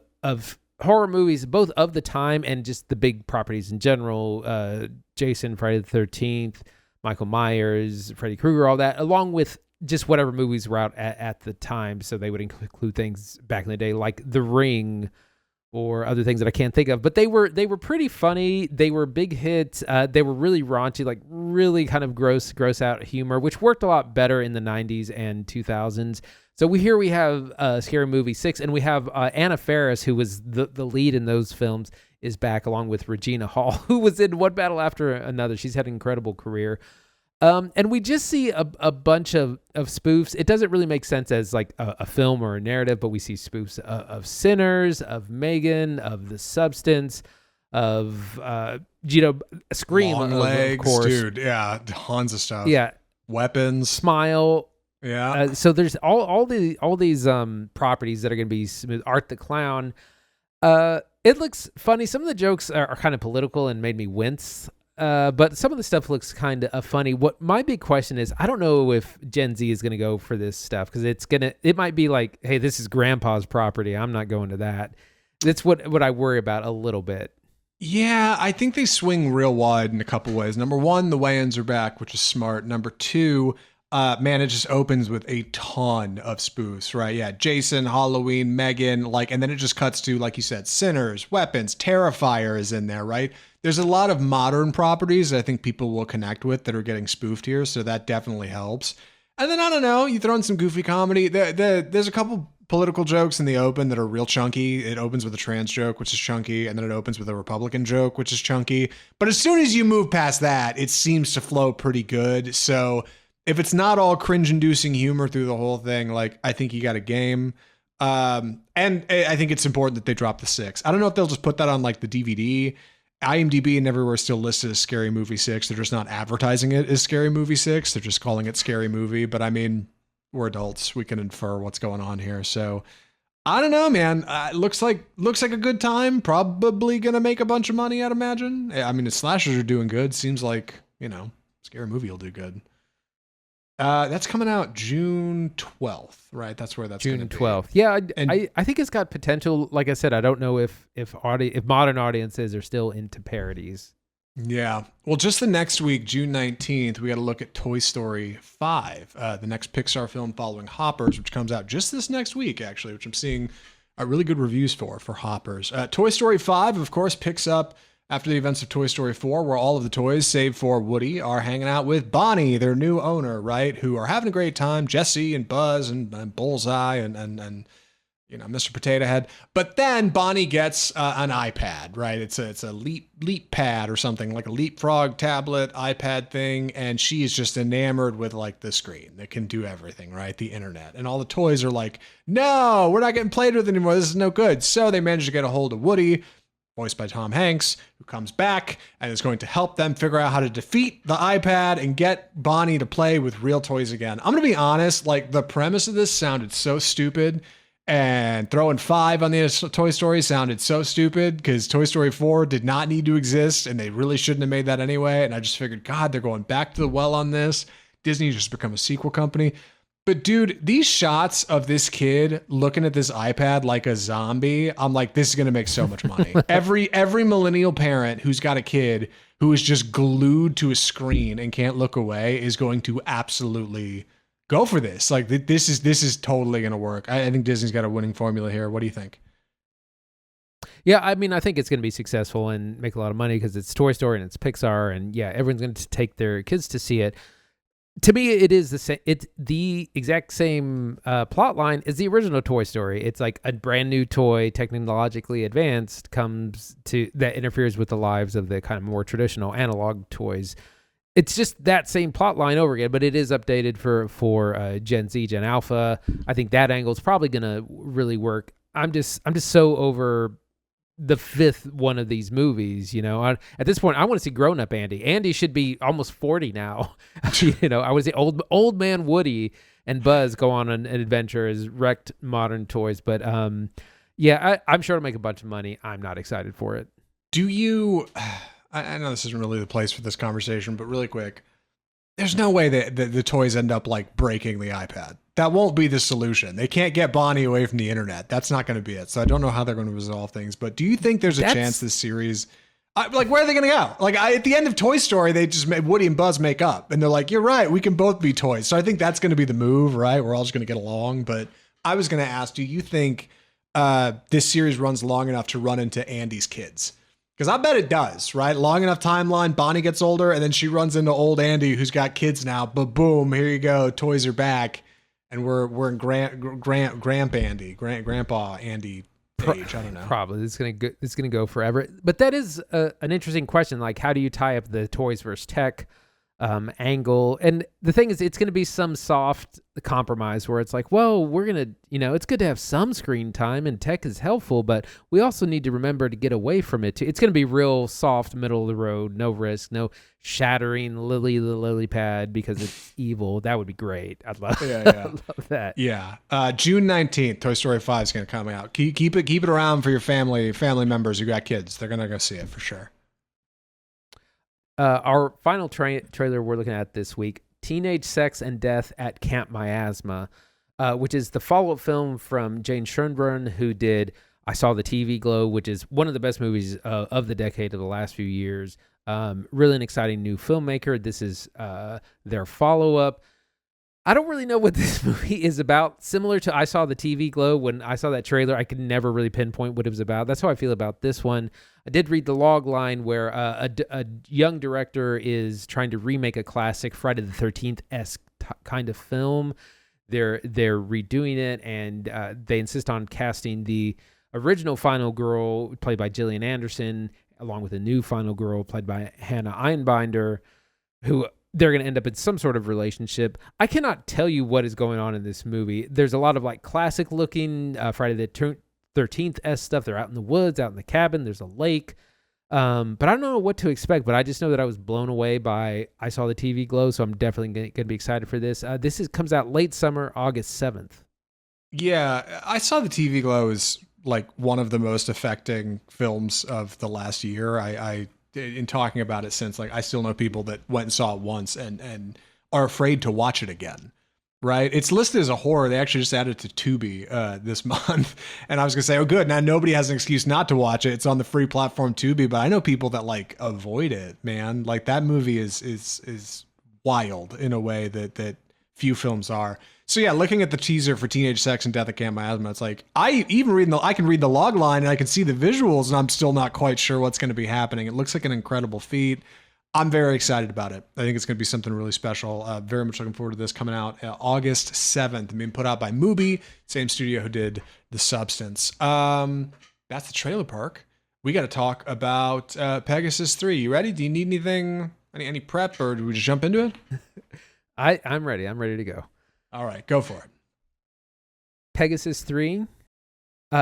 B: movies, both of the time and just the big properties in general. Jason, Friday the 13th, Michael Myers, Freddy Krueger, all that, along with just whatever movies were out at the time. So they would include things back in the day like The Ring or other things that I can't think of. But they were pretty funny. They were big hits. They were really raunchy, like really kind of gross out humor, which worked a lot better in the 90s and 2000s. So we have Scary Movie 6, and we have Anna Faris, who was the lead in those films, is back along with Regina Hall, who was in One Battle After Another. She's had an incredible career. And we just see a bunch of spoofs. It doesn't really make sense as like a film or a narrative, but we see spoofs of Sinners, of Megan, of The Substance, of Scream,
A: Long Legs,
B: of course.
A: dude. Yeah, tons of stuff.
B: Yeah,
A: Weapons,
B: Smile.
A: Yeah.
B: So there's all these properties that are going to be smooth. Art the Clown. It looks funny. Some of the jokes are kind of political and made me wince. But some of the stuff looks kind of funny. What my big question is, I don't know if Gen Z is going to go for this stuff because it might be like, hey, this is grandpa's property. I'm not going to that. That's what I worry about a little bit.
A: Yeah, I think they swing real wide in a couple ways. Number one, the Wayans are back, which is smart. Number two, man, it just opens with a ton of spoofs, right? Yeah, Jason, Halloween, Megan, and then it just cuts to, like you said, Sinners, Weapons, Terrifier is in there, right? There's a lot of modern properties that I think people will connect with that are getting spoofed here, so that definitely helps. And then, I don't know, you throw in some goofy comedy. There's a couple political jokes in the open that are real chunky. It opens with a trans joke, which is chunky, and then it opens with a Republican joke, which is chunky. But as soon as you move past that, it seems to flow pretty good. So if it's not all cringe-inducing humor through the whole thing, I think you got a game. And I think it's important that they drop the 6. I don't know if they'll just put that on the DVD IMDb and everywhere is still listed as Scary Movie 6. They're just not advertising it as Scary Movie 6. They're just calling it Scary Movie. But I mean, we're adults. We can infer what's going on here. So I don't know, man. Looks like a good time. Probably going to make a bunch of money, I'd imagine. I mean, the slashers are doing good. Seems like, Scary Movie will do good. That's coming out June 12th, right? That's where that's
B: June 12th. Yeah, I think it's got potential. Like I said, I don't know if modern audiences are still into parodies.
A: Yeah. Well, just the next week, June 19th, we got to look at Toy Story 5, the next Pixar film following Hoppers, which comes out just this next week, actually, which I'm seeing really good reviews for Hoppers. Toy Story 5, of course, picks up after the events of Toy Story 4, where all of the toys, save for Woody, are hanging out with Bonnie, their new owner, right? Who are having a great time. Jesse and Buzz and Bullseye and Mr. Potato Head. But then Bonnie gets an iPad, right? It's a leap pad or something, like a leapfrog tablet iPad thing. And she is just enamored with like the screen that can do everything, right? The internet. And all the toys are like, no, we're not getting played with anymore. This is no good. So they manage to get a hold of Woody, voiced by Tom Hanks, who comes back and is going to help them figure out how to defeat the iPad and get Bonnie to play with real toys again. I'm going to be honest, like the premise of this sounded so stupid, and throwing 5 on the Toy Story sounded so stupid because Toy Story 4 did not need to exist and they really shouldn't have made that anyway. And I just figured, God, they're going back to the well on this. Disney just become a sequel company. But dude, these shots of this kid looking at this iPad like a zombie, I'm like, this is going to make so much money. Every millennial parent who's got a kid who is just glued to a screen and can't look away is going to absolutely go for this. Like this is totally going to work. I think Disney's got a winning formula here. What do you think?
B: Yeah, I mean, I think it's going to be successful and make a lot of money because it's Toy Story and it's Pixar, and yeah, everyone's going to take their kids to see it. To me, it is the same. It's the exact same plot line as the original Toy Story. It's like a brand new toy, technologically advanced, comes to that interferes with the lives of the kind of more traditional analog toys. It's just that same plot line over again, but it is updated for Gen Z, Gen Alpha. I think that angle is probably going to really work. I'm just so over the 5th one of these movies, at this point, I want to see grown-up Andy. Andy should be almost 40 now. I want to see old man Woody and Buzz go on an adventure as wrecked modern toys. But yeah, I'm sure it'll make a bunch of money. I'm not excited for it.
A: Do you? I know this isn't really the place for this conversation, but really quick, there's no way that the toys end up like breaking the iPad. That won't be the solution. They can't get Bonnie away from the internet. That's not going to be it. So I don't know how they're going to resolve things. But do you think there's a chance this series, where are they going to go? At the end of Toy Story, they just made Woody and Buzz make up, and they're like, "You're right. We can both be toys." So I think that's going to be the move, right? We're all just going to get along. But I was going to ask, do you think this series runs long enough to run into Andy's kids? Because I bet it does, right? Long enough timeline, Bonnie gets older, and then she runs into old Andy, who's got kids now. But boom, here you go, toys are back, and we're in Grandpa Andy age. I don't know.
B: Probably it's gonna go forever. But that is an interesting question. Like, how do you tie up the toys versus tech angle? And the thing is, it's going to be some soft compromise where it's like, well, we're going to, it's good to have some screen time and tech is helpful, but we also need to remember to get away from it too. It's going to be real soft, middle of the road, no risk, no shattering Lily the lily pad because it's evil. That would be great. I'd love, I'd love that.
A: Yeah. June 19th, Toy Story 5 is going to come out. Keep it around for your family members who got kids. They're going to go see it for sure.
B: Our final trailer we're looking at this week, Teenage Sex and Death at Camp Miasma, which is the follow-up film from Jane Schoenbrunn, who did I Saw the TV Glow, which is one of the best movies of the decade of the last few years. Really an exciting new filmmaker. This is their follow-up. I don't really know what this movie is about. Similar to I Saw the TV Glow, when I saw that trailer, I could never really pinpoint what it was about. That's how I feel about this one. I did read the log line where a young director is trying to remake a classic Friday the 13th-esque kind of film. They're redoing it, and they insist on casting the original final girl, played by Gillian Anderson, along with a new final girl, played by Hannah Einbinder, who they're going to end up in some sort of relationship. I cannot tell you what is going on in this movie. There's a lot of like classic looking Friday the 13th-esque stuff. They're out in the woods, out in the cabin. There's a lake. But I don't know what to expect, but I just know that I was blown away I saw the TV glow, so I'm definitely going to be excited for this. Comes out late summer, August 7th.
A: Yeah, I saw the TV glow as like one of the most affecting films of the last year. I in talking about it since, like, I still know people that went and saw it once and are afraid to watch it again. Right? It's listed as a horror. They actually just added it to Tubi this month. And I was going to say, oh, good. Now nobody has an excuse not to watch it. It's on the free platform Tubi, but I know people that like avoid it, man. Like, that movie is wild in a way that few films are. So yeah, looking at the teaser for Teenage Sex and Death at Camp Miasma, it's like, I can read the log line and I can see the visuals and I'm still not quite sure what's going to be happening. It looks like an incredible feat. I'm very excited about it. I think it's going to be something really special. Very much looking forward to this coming out August 7th. Being put out by Mubi, same studio who did The Substance. That's the trailer park. We got to talk about Pegasus 3. You ready? Do you need anything, any prep, or do we just jump into it?
B: I'm ready. I'm ready to go.
A: All right, go for it.
B: Pegasus 3.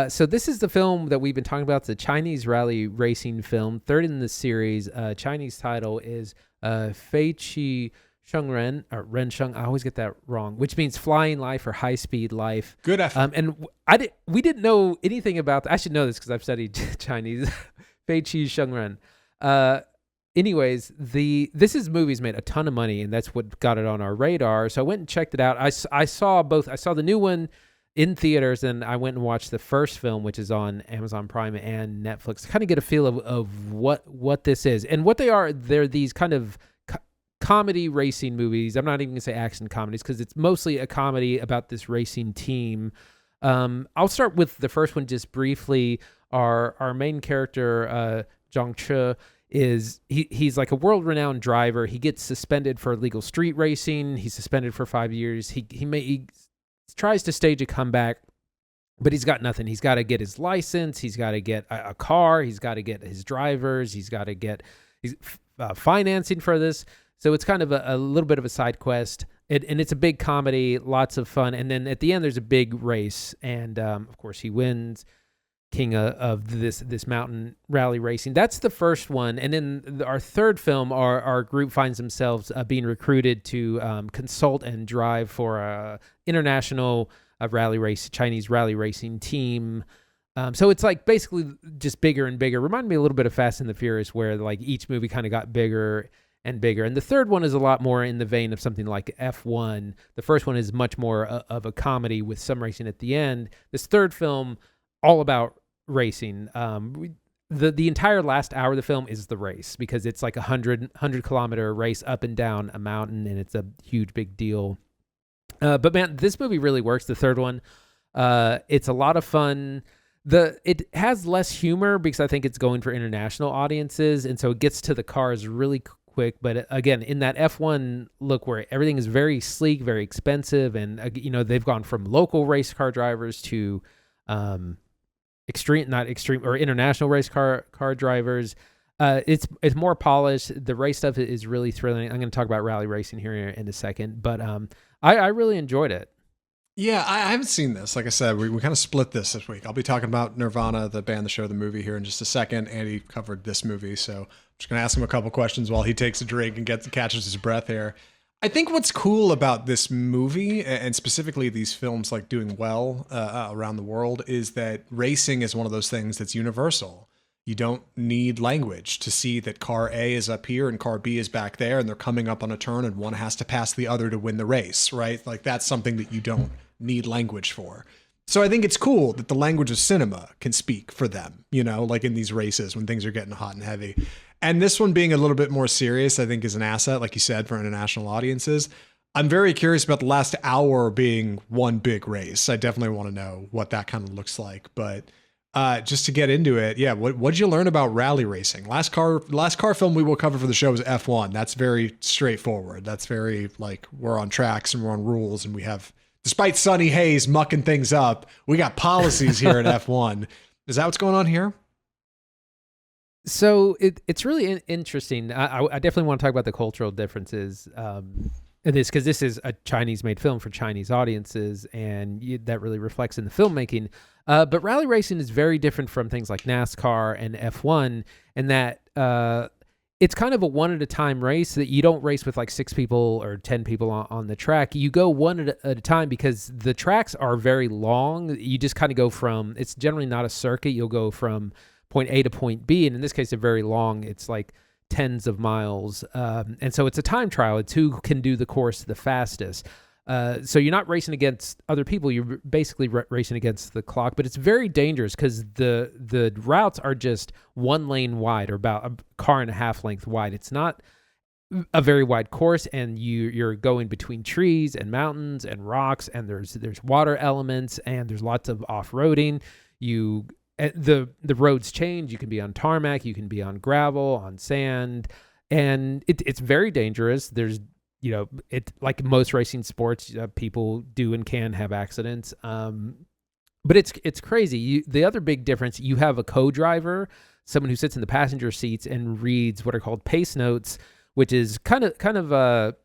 B: So this is the film that we've been talking about. It's a Chinese rally racing film, third in the series. Chinese title is Feiqi Shengren, or Rensheng. I always get that wrong, which means flying life or high speed life.
A: Good effort.
B: And we didn't know anything about that. I should know this because I've studied Chinese. Feiqi Shengren. Anyways, this movie's made a ton of money, and that's what got it on our radar. So I went and checked it out. I saw both. I saw the new one in theaters, and I went and watched the first film, which is on Amazon Prime and Netflix, to kind of get a feel of what this is. And what they are, they're these kind of comedy racing movies. I'm not even going to say action comedies because it's mostly a comedy about this racing team. I'll start with the first one just briefly. Our main character, Zhang Chi, he's like a world-renowned driver. He gets suspended for illegal street racing. He's suspended for 5 years. He tries to stage a comeback, but he's got nothing. He's got to get his license. He's got to get a car. He's got to get his drivers. He's got to get financing for this. So it's kind of a little bit of a side quest. And it's a big comedy, lots of fun. And then at the end, there's a big race. And of course, he wins, king of this mountain rally racing. That's the first one. And then our third film, our group finds themselves being recruited to consult and drive for a international Chinese rally racing team. So it's like basically just bigger and bigger. Reminded me a little bit of Fast and the Furious, where like each movie kind of got bigger and bigger. And the third one is a lot more in the vein of something like F1. The first one is much more of a comedy with some racing at the end. This third film, all about racing. The entire last hour of the film is the race, because it's like 100 kilometer race up and down a mountain, and it's a huge big deal. But man, this movie really works. The third one, it's a lot of fun. It has less humor because I think it's going for international audiences, and so it gets to the cars really quick. But again, in that F1 look where everything is very sleek, very expensive, and they've gone from local race car drivers to international race car drivers. It's more polished. The race stuff is really thrilling. I'm going to talk about rally racing here in a second, but I really enjoyed it.
A: Yeah, I haven't seen this. Like I said, we kind of split this week. I'll be talking about Nirvana, the band, the show, the movie here in just a second. Andy covered this movie, so I'm just going to ask him a couple questions while he takes a drink and catches his breath here. I think what's cool about this movie, and specifically these films like doing well around the world, is that racing is one of those things that's universal. You don't need language to see that car A is up here and car B is back there, and they're coming up on a turn and one has to pass the other to win the race, right? Like, that's something that you don't need language for. So I think it's cool that the language of cinema can speak for them, like in these races when things are getting hot and heavy. And this one being a little bit more serious, I think, is an asset, like you said, for international audiences. I'm very curious about the last hour being one big race. I definitely want to know what that kind of looks like. But just to get into it, yeah, what did you learn about rally racing? Last car film we will cover for the show is F1. That's very straightforward. That's very like, we're on tracks and we're on rules, and we have, despite Sonny Hayes mucking things up, we got policies here at F1. Is that what's going on here?
B: So it's really interesting. I definitely want to talk about the cultural differences in this, because this is a Chinese-made film for Chinese audiences, and that really reflects in the filmmaking. But rally racing is very different from things like NASCAR and F1 in that it's kind of a one at a time race that you don't race with like 6 people or 10 people on the track. You go one at a time because the tracks are very long. You just kind of go from, it's generally not a circuit. You'll go from point A to point B. And in this case, they're very long. It's like tens of miles. And so it's a time trial. It's who can do the course the fastest. So you're not racing against other people. You're basically racing against the clock, but it's very dangerous because the routes are just 1 lane wide or about a car and a half length wide. It's not a very wide course, and you're going between trees and mountains and rocks, and there's water elements, and there's lots of off-roading. The roads change. You can be on tarmac, you can be on gravel, on sand, and it's very dangerous. There's it like most racing sports, people do and can have accidents. But it's crazy. The other big difference, you have a co-driver, someone who sits in the passenger seats and reads what are called pace notes, which is kind of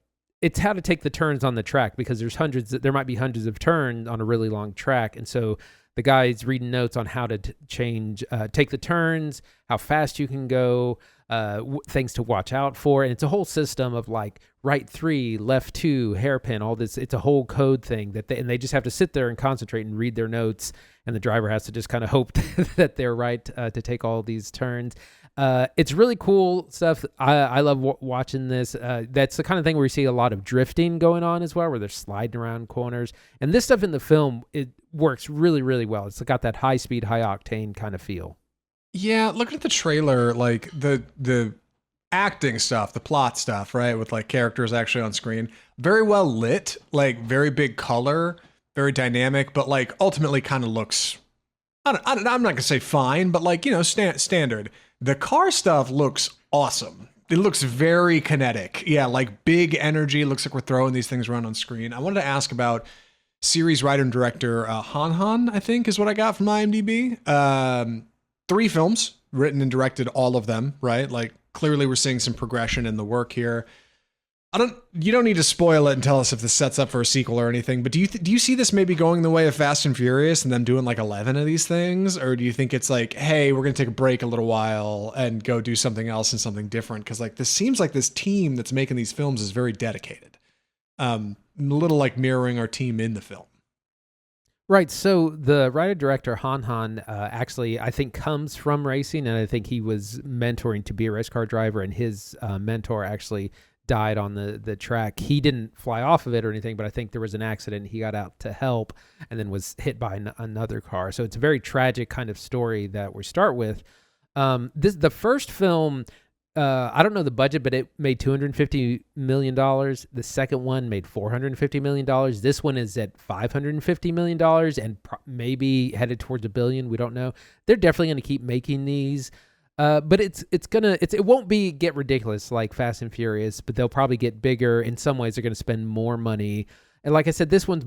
B: it's how to take the turns on the track, because there might be hundreds of turns on a really long track, and so the guy's reading notes on how to take the turns, how fast you can go, things to watch out for. And it's a whole system of like right 3, left 2, hairpin, all this. It's a whole code thing and they just have to sit there and concentrate and read their notes. And the driver has to just kind of hope that they're right to take all these turns. It's really cool stuff. I love watching this. That's the kind of thing where you see a lot of drifting going on as well, where they're sliding around corners. And this stuff in the film, it works really, really well. It's got that high speed, high octane kind of feel.
A: Yeah, looking at the trailer, like the acting stuff, the plot stuff, right, with like characters actually on screen, very well lit, like very big color, very dynamic, but like ultimately kind of looks, I'm not gonna say fine, but like, standard. The car stuff looks awesome. It looks very kinetic. Yeah, like big energy. Looks like we're throwing these things around on screen. I wanted to ask about series writer and director Han, I think is what I got from IMDb. 3 films, written and directed all of them, right? Like clearly we're seeing some progression in the work here. You don't need to spoil it and tell us if this sets up for a sequel or anything, but do you see this maybe going the way of Fast and Furious and them doing like 11 of these things? Or do you think it's like, hey, we're going to take a break a little while and go do something else and something different? Because like this seems like this team that's making these films is very dedicated. A little like mirroring our team in the film.
B: Right. So the writer-director Han actually, I think, comes from racing, and I think he was mentoring to be a race car driver, and his mentor actually died on the track. He didn't fly off of it or anything, but I think there was an accident. He got out to help and then was hit by another car. So it's a very tragic kind of story that we start with. The first film, I don't know the budget, but it made $250 million. The second one made $450 million. This one is at $550 million and maybe headed towards $1 billion. We don't know. They're definitely going to keep making these. But it won't get ridiculous like Fast and Furious, but they'll probably get bigger. In some ways, they're going to spend more money. And like I said, this one's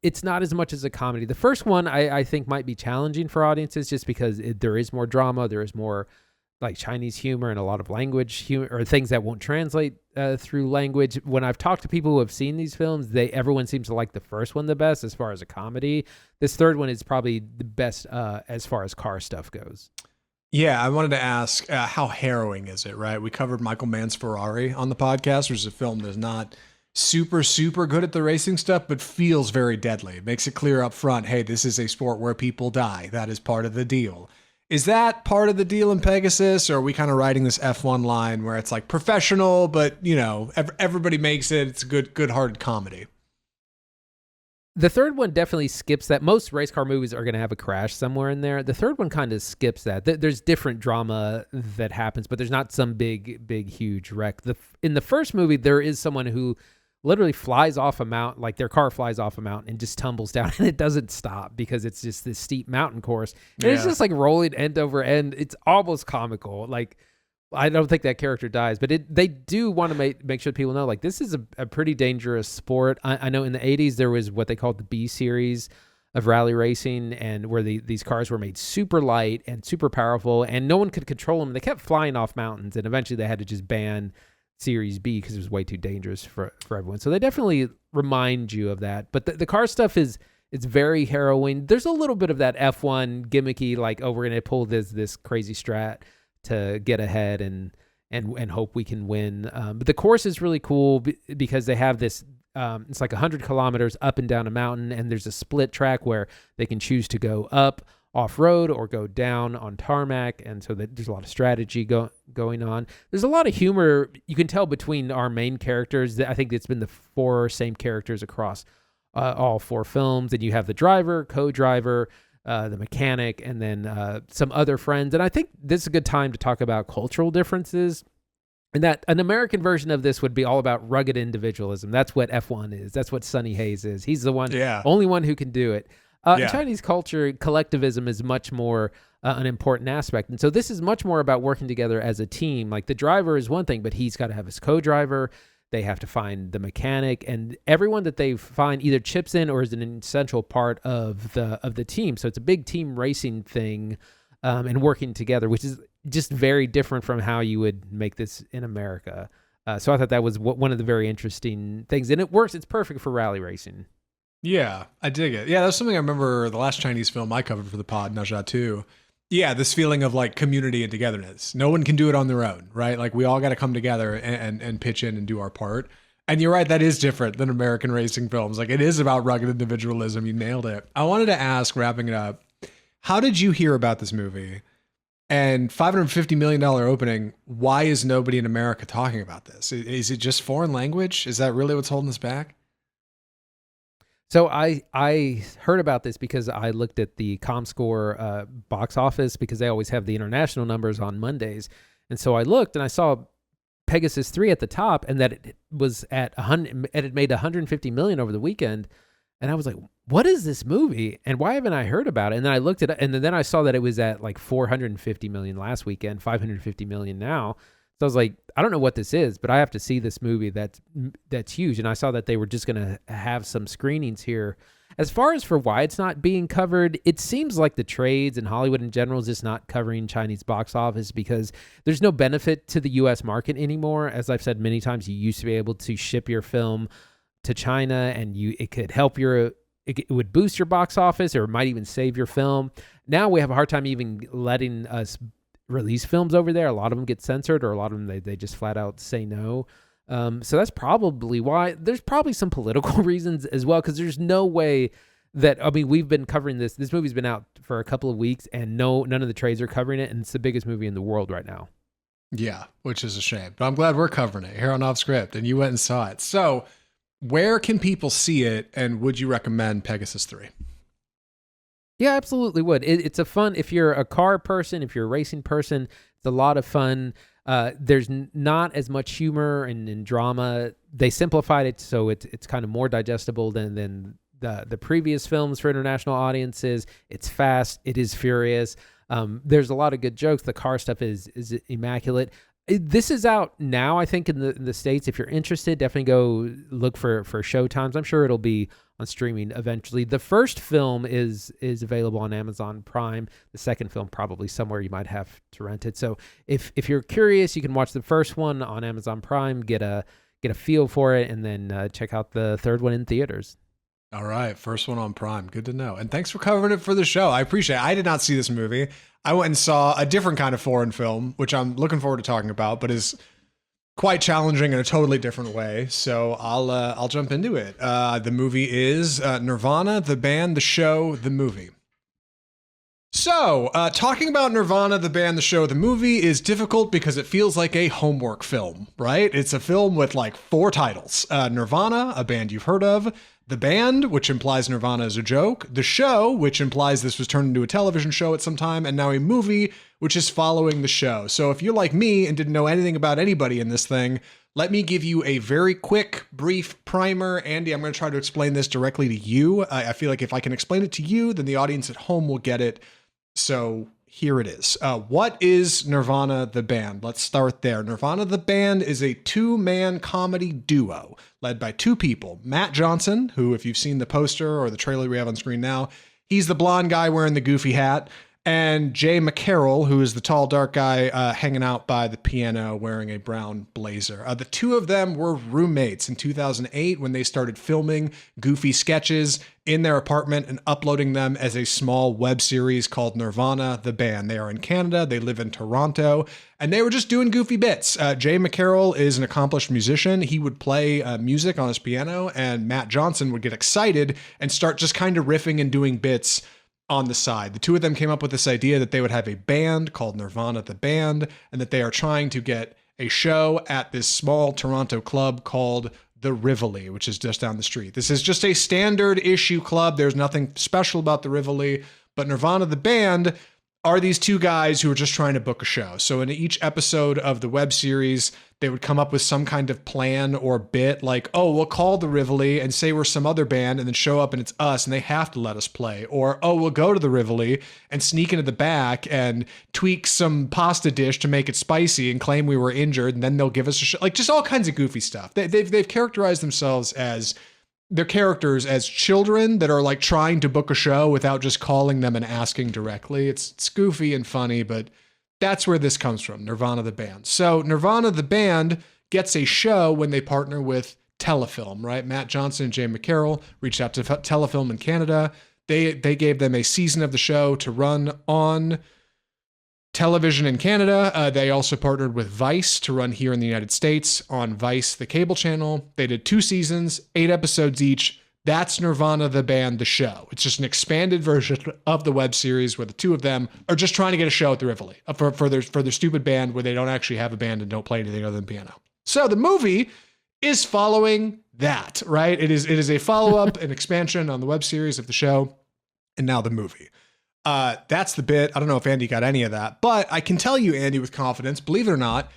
B: it's not as much as a comedy. The first one I think might be challenging for audiences just because there is more drama. There is more like Chinese humor and a lot of language humor or things that won't translate through language. When I've talked to people who have seen these films, everyone seems to like the first one the best as far as a comedy. This third one is probably the best as far as car stuff goes.
A: Yeah, I wanted to ask, how harrowing is it, right? We covered Michael Mann's Ferrari on the podcast, which is a film that's not super, super good at the racing stuff, but feels very deadly. It makes it clear up front, hey, this is a sport where people die. That is part of the deal. Is that part of the deal in Pegasus, or are we kind of riding this F1 line where it's like professional, but, everybody makes it. It's a good-hearted comedy?
B: The third one definitely skips that. Most race car movies are going to have a crash somewhere in there. The third one kind of skips that. There's different drama that happens, but there's not some big, huge wreck. In the first movie, there is someone who literally flies off a mountain, like their car flies off a mountain and just tumbles down, and it doesn't stop because it's just this steep mountain course. And It's just like rolling end over end. It's almost comical. Like, I don't think that character dies, but they do want to make sure people know, like, this is a pretty dangerous sport. I know in the 80s there was what they called the B series of rally racing, and where these cars were made super light and super powerful, and no one could control them. They kept flying off mountains, and eventually they had to just ban Series B because it was way too dangerous for everyone. So they definitely remind you of that. But the car stuff is It's very harrowing. There's a little bit of that F1 gimmicky, like, oh, we're going to pull this crazy strat to get ahead and hope we can win. But the course is really cool because they have this, it's like 100 kilometers up and down a mountain, and there's a split track where they can choose to go up off-road or go down on tarmac, and so there's a lot of strategy going on. There's a lot of humor you can tell between our main characters. I think it's been the 4 same characters across all 4 films, and you have the driver, co-driver, the mechanic, and then some other friends. And I think this is a good time to talk about cultural differences, and that an American version of this would be all about rugged individualism. That's what F1 is. That's what Sonny Hayes is. He's the only one who can do it. In Chinese culture, collectivism is much more an important aspect. And so this is much more about working together as a team. Like, the driver is one thing, but he's got to have his co-driver. They have to find the mechanic, and everyone that they find either chips in or is an essential part of the team. So it's a big team racing thing, and working together, which is just very different from how you would make this in America. So I thought that was one of the very interesting things, and it works. It's perfect for rally racing.
A: Yeah, I dig it. Yeah, that's something I remember the last Chinese film I covered for the pod, Naja 2. Yeah, this feeling of like community and togetherness. No one can do it on their own, right? Like, we all got to come together and pitch in and do our part. And you're right, that is different than American racing films. Like, it is about rugged individualism. You nailed it. I wanted to ask, wrapping it up, how did you hear about this movie? And $550 million opening, why is nobody in America talking about this? Is it just foreign language? Is that really what's holding us back?
B: So I heard about this because I looked at the ComScore box office, because they always have the international numbers on Mondays. And so I looked and I saw Pegasus 3 at the top, and that it was at 100, and it made 150 million over the weekend. And I was like, what is this movie? And why haven't I heard about it? And then I looked at it, and then I saw that it was at like 450 million last weekend, 550 million now. So I was like, I don't know what this is, but I have to see this movie that's huge. And I saw that they were just going to have some screenings here. As far as for why it's not being covered, it seems like the trades and Hollywood in general is just not covering Chinese box office because there's no benefit to the U.S. market anymore. As I've said many times, you used to be able to ship your film to China, and it could help it would boost your box office, or it might even save your film. Now we have a hard time even letting us release films over there. A lot of them get censored, or a lot of them they just flat out say no. So that's probably why. There's probably some political reasons as well, because there's no way that, I mean, we've been covering this. This movie's been out for a couple of weeks, and none of the trades are covering it, and it's the biggest movie in the world right now.
A: Yeah, which is a shame. But I'm glad we're covering it here on Off Script, and you went and saw it. So where can people see it, and would you recommend Pegasus 3?
B: Yeah, absolutely would. It's a fun, if you're a car person, if you're a racing person, it's a lot of fun. There's not as much humor and drama. They simplified it so it's kind of more digestible than the previous films for international audiences. It's fast. It is furious. There's a lot of good jokes. The car stuff is immaculate. This is out now, I think, in the States. If you're interested, definitely go look for showtimes. I'm sure it'll be on streaming eventually. The first film is available on Amazon Prime. The second film probably somewhere you might have to rent it. So if you're curious, you can watch the first one on Amazon Prime, get a feel for it, and then check out the third one in theaters.
A: All right, first one on Prime. Good to know. And thanks for covering it for the show. I appreciate it. I did not see this movie. I went and saw a different kind of foreign film, which I'm looking forward to talking about, but is quite challenging in a totally different way. So I'll jump into it. The movie is Nirvana, the band, the show, the movie. So, talking about Nirvana, the band, the show, the movie is difficult because it feels like a homework film, right? It's a film with like 4 titles. Nirvana, a band you've heard of. The band, which implies Nirvana is a joke. The show, which implies this was turned into a television show at some time. And now a movie, which is following the show. So if you're like me and didn't know anything about anybody in this thing, let me give you a very quick, brief primer. Andy, I'm going to try to explain this directly to you. I feel like if I can explain it to you, then the audience at home will get it. So here it is. What is Nirvana the band? Let's start there. Nirvana the band is a 2-man comedy duo led by 2 people. Matt Johnson, who, if you've seen the poster or the trailer we have on screen now, he's the blonde guy wearing the goofy hat. and Jay McCarrol, who is the tall, dark guy hanging out by the piano wearing a brown blazer. The two of them were roommates in 2008 when they started filming goofy sketches in their apartment and uploading them as a small web series called Nirvana the Band. They are in Canada, they live in Toronto, and they were just doing goofy bits. Jay McCarrol is an accomplished musician. He would play music on his piano, and Matt Johnson would get excited and start just kind of riffing and doing bits on the side. The two of them came up with this idea that they would have a band called Nirvana the Band, and that they are trying to get a show at this small Toronto club called the Rivoli, which is just down the street. This is just a standard issue club. There's nothing special about the Rivoli, but Nirvana the Band are these two guys who are just trying to book a show. So in each episode of the web series, they would come up with some kind of plan or bit like, oh, we'll call the Rivoli and say we're some other band and then show up and it's us and they have to let us play. Or, oh, we'll go to the Rivoli and sneak into the back and tweak some pasta dish to make it spicy and claim we were injured, and then they'll give us a show. Like, just all kinds of goofy stuff. They've characterized themselves as their characters as children that are like trying to book a show without just calling them and asking directly. It's goofy and funny, but that's where this comes from, Nirvana the Band. So Nirvana the Band gets a show when they partner with Telefilm, right? Matt Johnson and Jay McCarrol reached out to Telefilm in Canada. They gave them a season of the show to run on television in Canada. They also partnered with Vice to run here in the United States on Vice, the cable channel. They did 2 seasons, 8 episodes each. That's Nirvana the Band, the show. It's just an expanded version of the web series where the two of them are just trying to get a show at the Rivoli for their stupid band where they don't actually have a band and don't play anything other than piano. So the movie is following that, right? It is a follow-up, an expansion on the web series of the show, and now the movie. That's the bit. I don't know if Andy got any of that, but I can tell you, Andy, with confidence, believe it or not,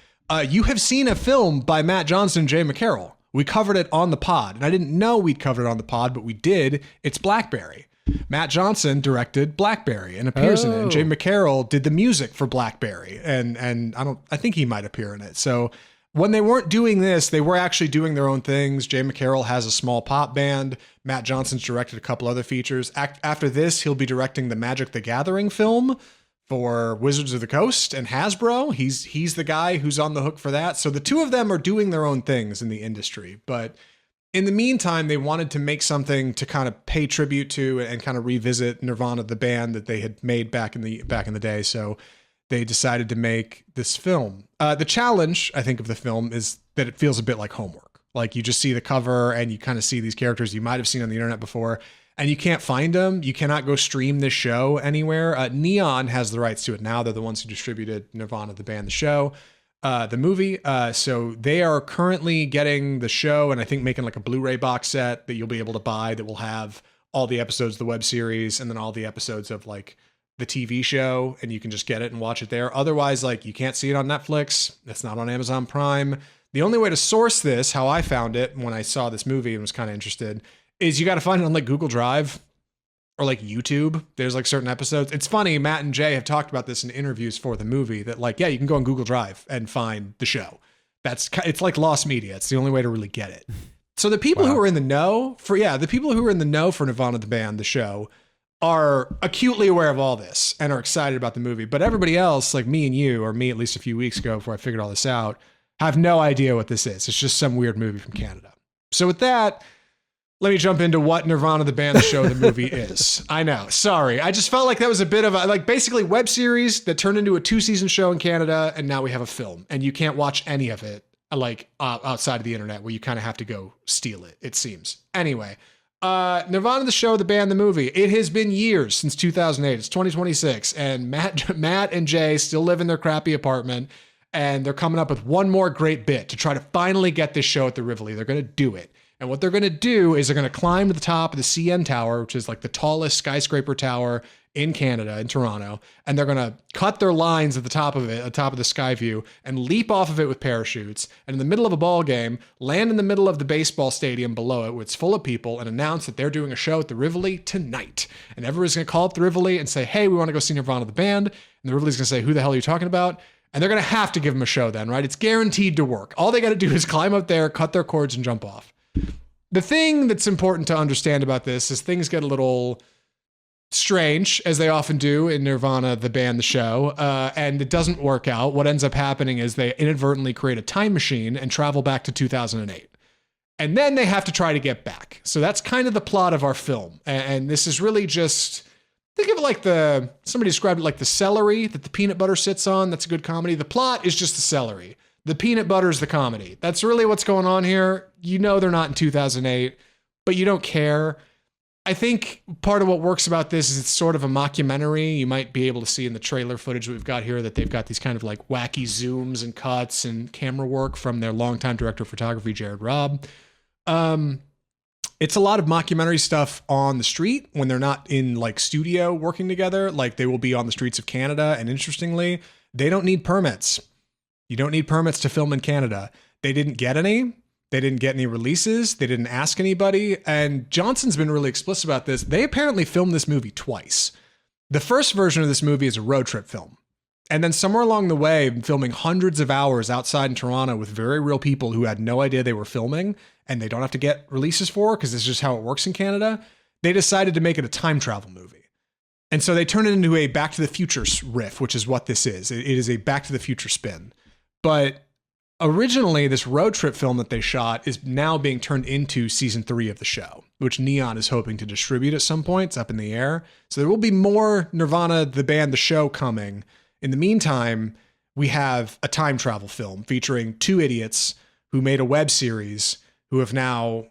A: you have seen a film by Matt Johnson and Jay McCarrol. We covered it on the pod, and I didn't know we'd covered it on the pod, but we did. It's Blackberry. Matt Johnson directed Blackberry and appears in it, and Jay McCarrol did the music for Blackberry, and I think he might appear in it. So when they weren't doing this, they were actually doing their own things. Jay McCarrol has a small pop band. Matt Johnson's directed a couple other features. After this, he'll be directing the Magic the Gathering film for Wizards of the Coast and Hasbro. He's the guy who's on the hook for that. So the two of them are doing their own things in the industry. But in the meantime, they wanted to make something to kind of pay tribute to and kind of revisit Nirvana the Band that they had made back in the day. So they decided to make this film. The challenge, I think, of the film is that it feels a bit like homework. Like, you just see the cover and you kind of see these characters you might have seen on the internet before, and you can't find them. You cannot go stream this show anywhere. Neon has the rights to it now. They're the ones who distributed Nirvana the Band, the show, the movie. So they are currently getting the show and I think making like a Blu-ray box set that you'll be able to buy that will have all the episodes of the web series and then all the episodes of like the TV show, and you can just get it and watch it there. Otherwise, like, you can't see it on Netflix. It's not on Amazon Prime. The only way to source this, how I found it when I saw this movie and was kind of interested, is you got to find it on like Google Drive or like YouTube. There's like certain episodes. It's funny, Matt and Jay have talked about this in interviews for the movie, that like, yeah, you can go on Google Drive and find the show. It's like lost media. It's the only way to really get it. So the people who are in the know for Nirvana the Band, the show, are acutely aware of all this and are excited about the movie. But everybody else, like me and you, or me at least a few weeks ago before I figured all this out, have no idea what this is. It's just some weird movie from Canada. So with that, let me jump into what Nirvana the Band, the show, the movie is. I know, sorry. I just felt like that was a bit of a, like, basically web series that turned into a 2-season show in Canada, and now we have a film, and you can't watch any of it, like, outside of the internet, where you kind of have to go steal it, it seems. Anyway, Nirvana the show, the band, the movie. It has been years since 2008. It's 2026, and Matt and Jay still live in their crappy apartment, and they're coming up with one more great bit to try to finally get this show at the Rivoli. They're going to do it. And what they're going to do is they're going to climb to the top of the CN Tower, which is like the tallest skyscraper tower in Canada, in Toronto, and they're going to cut their lines at the top of it, at the top of the sky view, and leap off of it with parachutes, and in the middle of a ball game, land in the middle of the baseball stadium below it, where it's full of people, and announce that they're doing a show at the Rivoli tonight. And everybody's going to call up the Rivoli and say, hey, we want to go see Nirvana the Band. And the Rivoli's going to say, who the hell are you talking about? And they're going to have to give them a show then, right? It's guaranteed to work. All they got to do is climb up there, cut their cords, and jump off. The thing that's important to understand about this is things get a little strange, as they often do in Nirvana the Band, the show, and it doesn't work out. What ends up happening is they inadvertently create a time machine and travel back to 2008. And then they have to try to get back. So that's kind of the plot of our film. And this is really just, think of it like somebody described it like the celery that the peanut butter sits on. That's a good comedy. The plot is just the celery. The peanut butter is the comedy. That's really what's going on here. You know they're not in 2008, but you don't care. I think part of what works about this is it's sort of a mockumentary. You might be able to see in the trailer footage we've got here that they've got these kind of like wacky zooms and cuts and camera work from their longtime director of photography, Jared Robb. It's a lot of mockumentary stuff on the street when they're not in like studio working together. Like they will be on the streets of Canada. And interestingly, they don't need permits. You don't need permits to film in Canada. They didn't get any. They didn't get any releases. They didn't ask anybody. And Johnson's been really explicit about this. They apparently filmed this movie twice. The first version of this movie is a road trip film. And then somewhere along the way, filming hundreds of hours outside in Toronto with very real people who had no idea they were filming and they don't have to get releases for because this is just how it works in Canada. They decided to make it a time travel movie. And so they turned it into a Back to the Future riff, which is what this is. It is a Back to the Future spin. But originally, this road trip film that they shot is now being turned into season 3 of the show, which Neon is hoping to distribute at some point. It's up in the air. So there will be more Nirvana the Band, the show coming. In the meantime, we have a time travel film featuring 2 idiots who made a web series who have now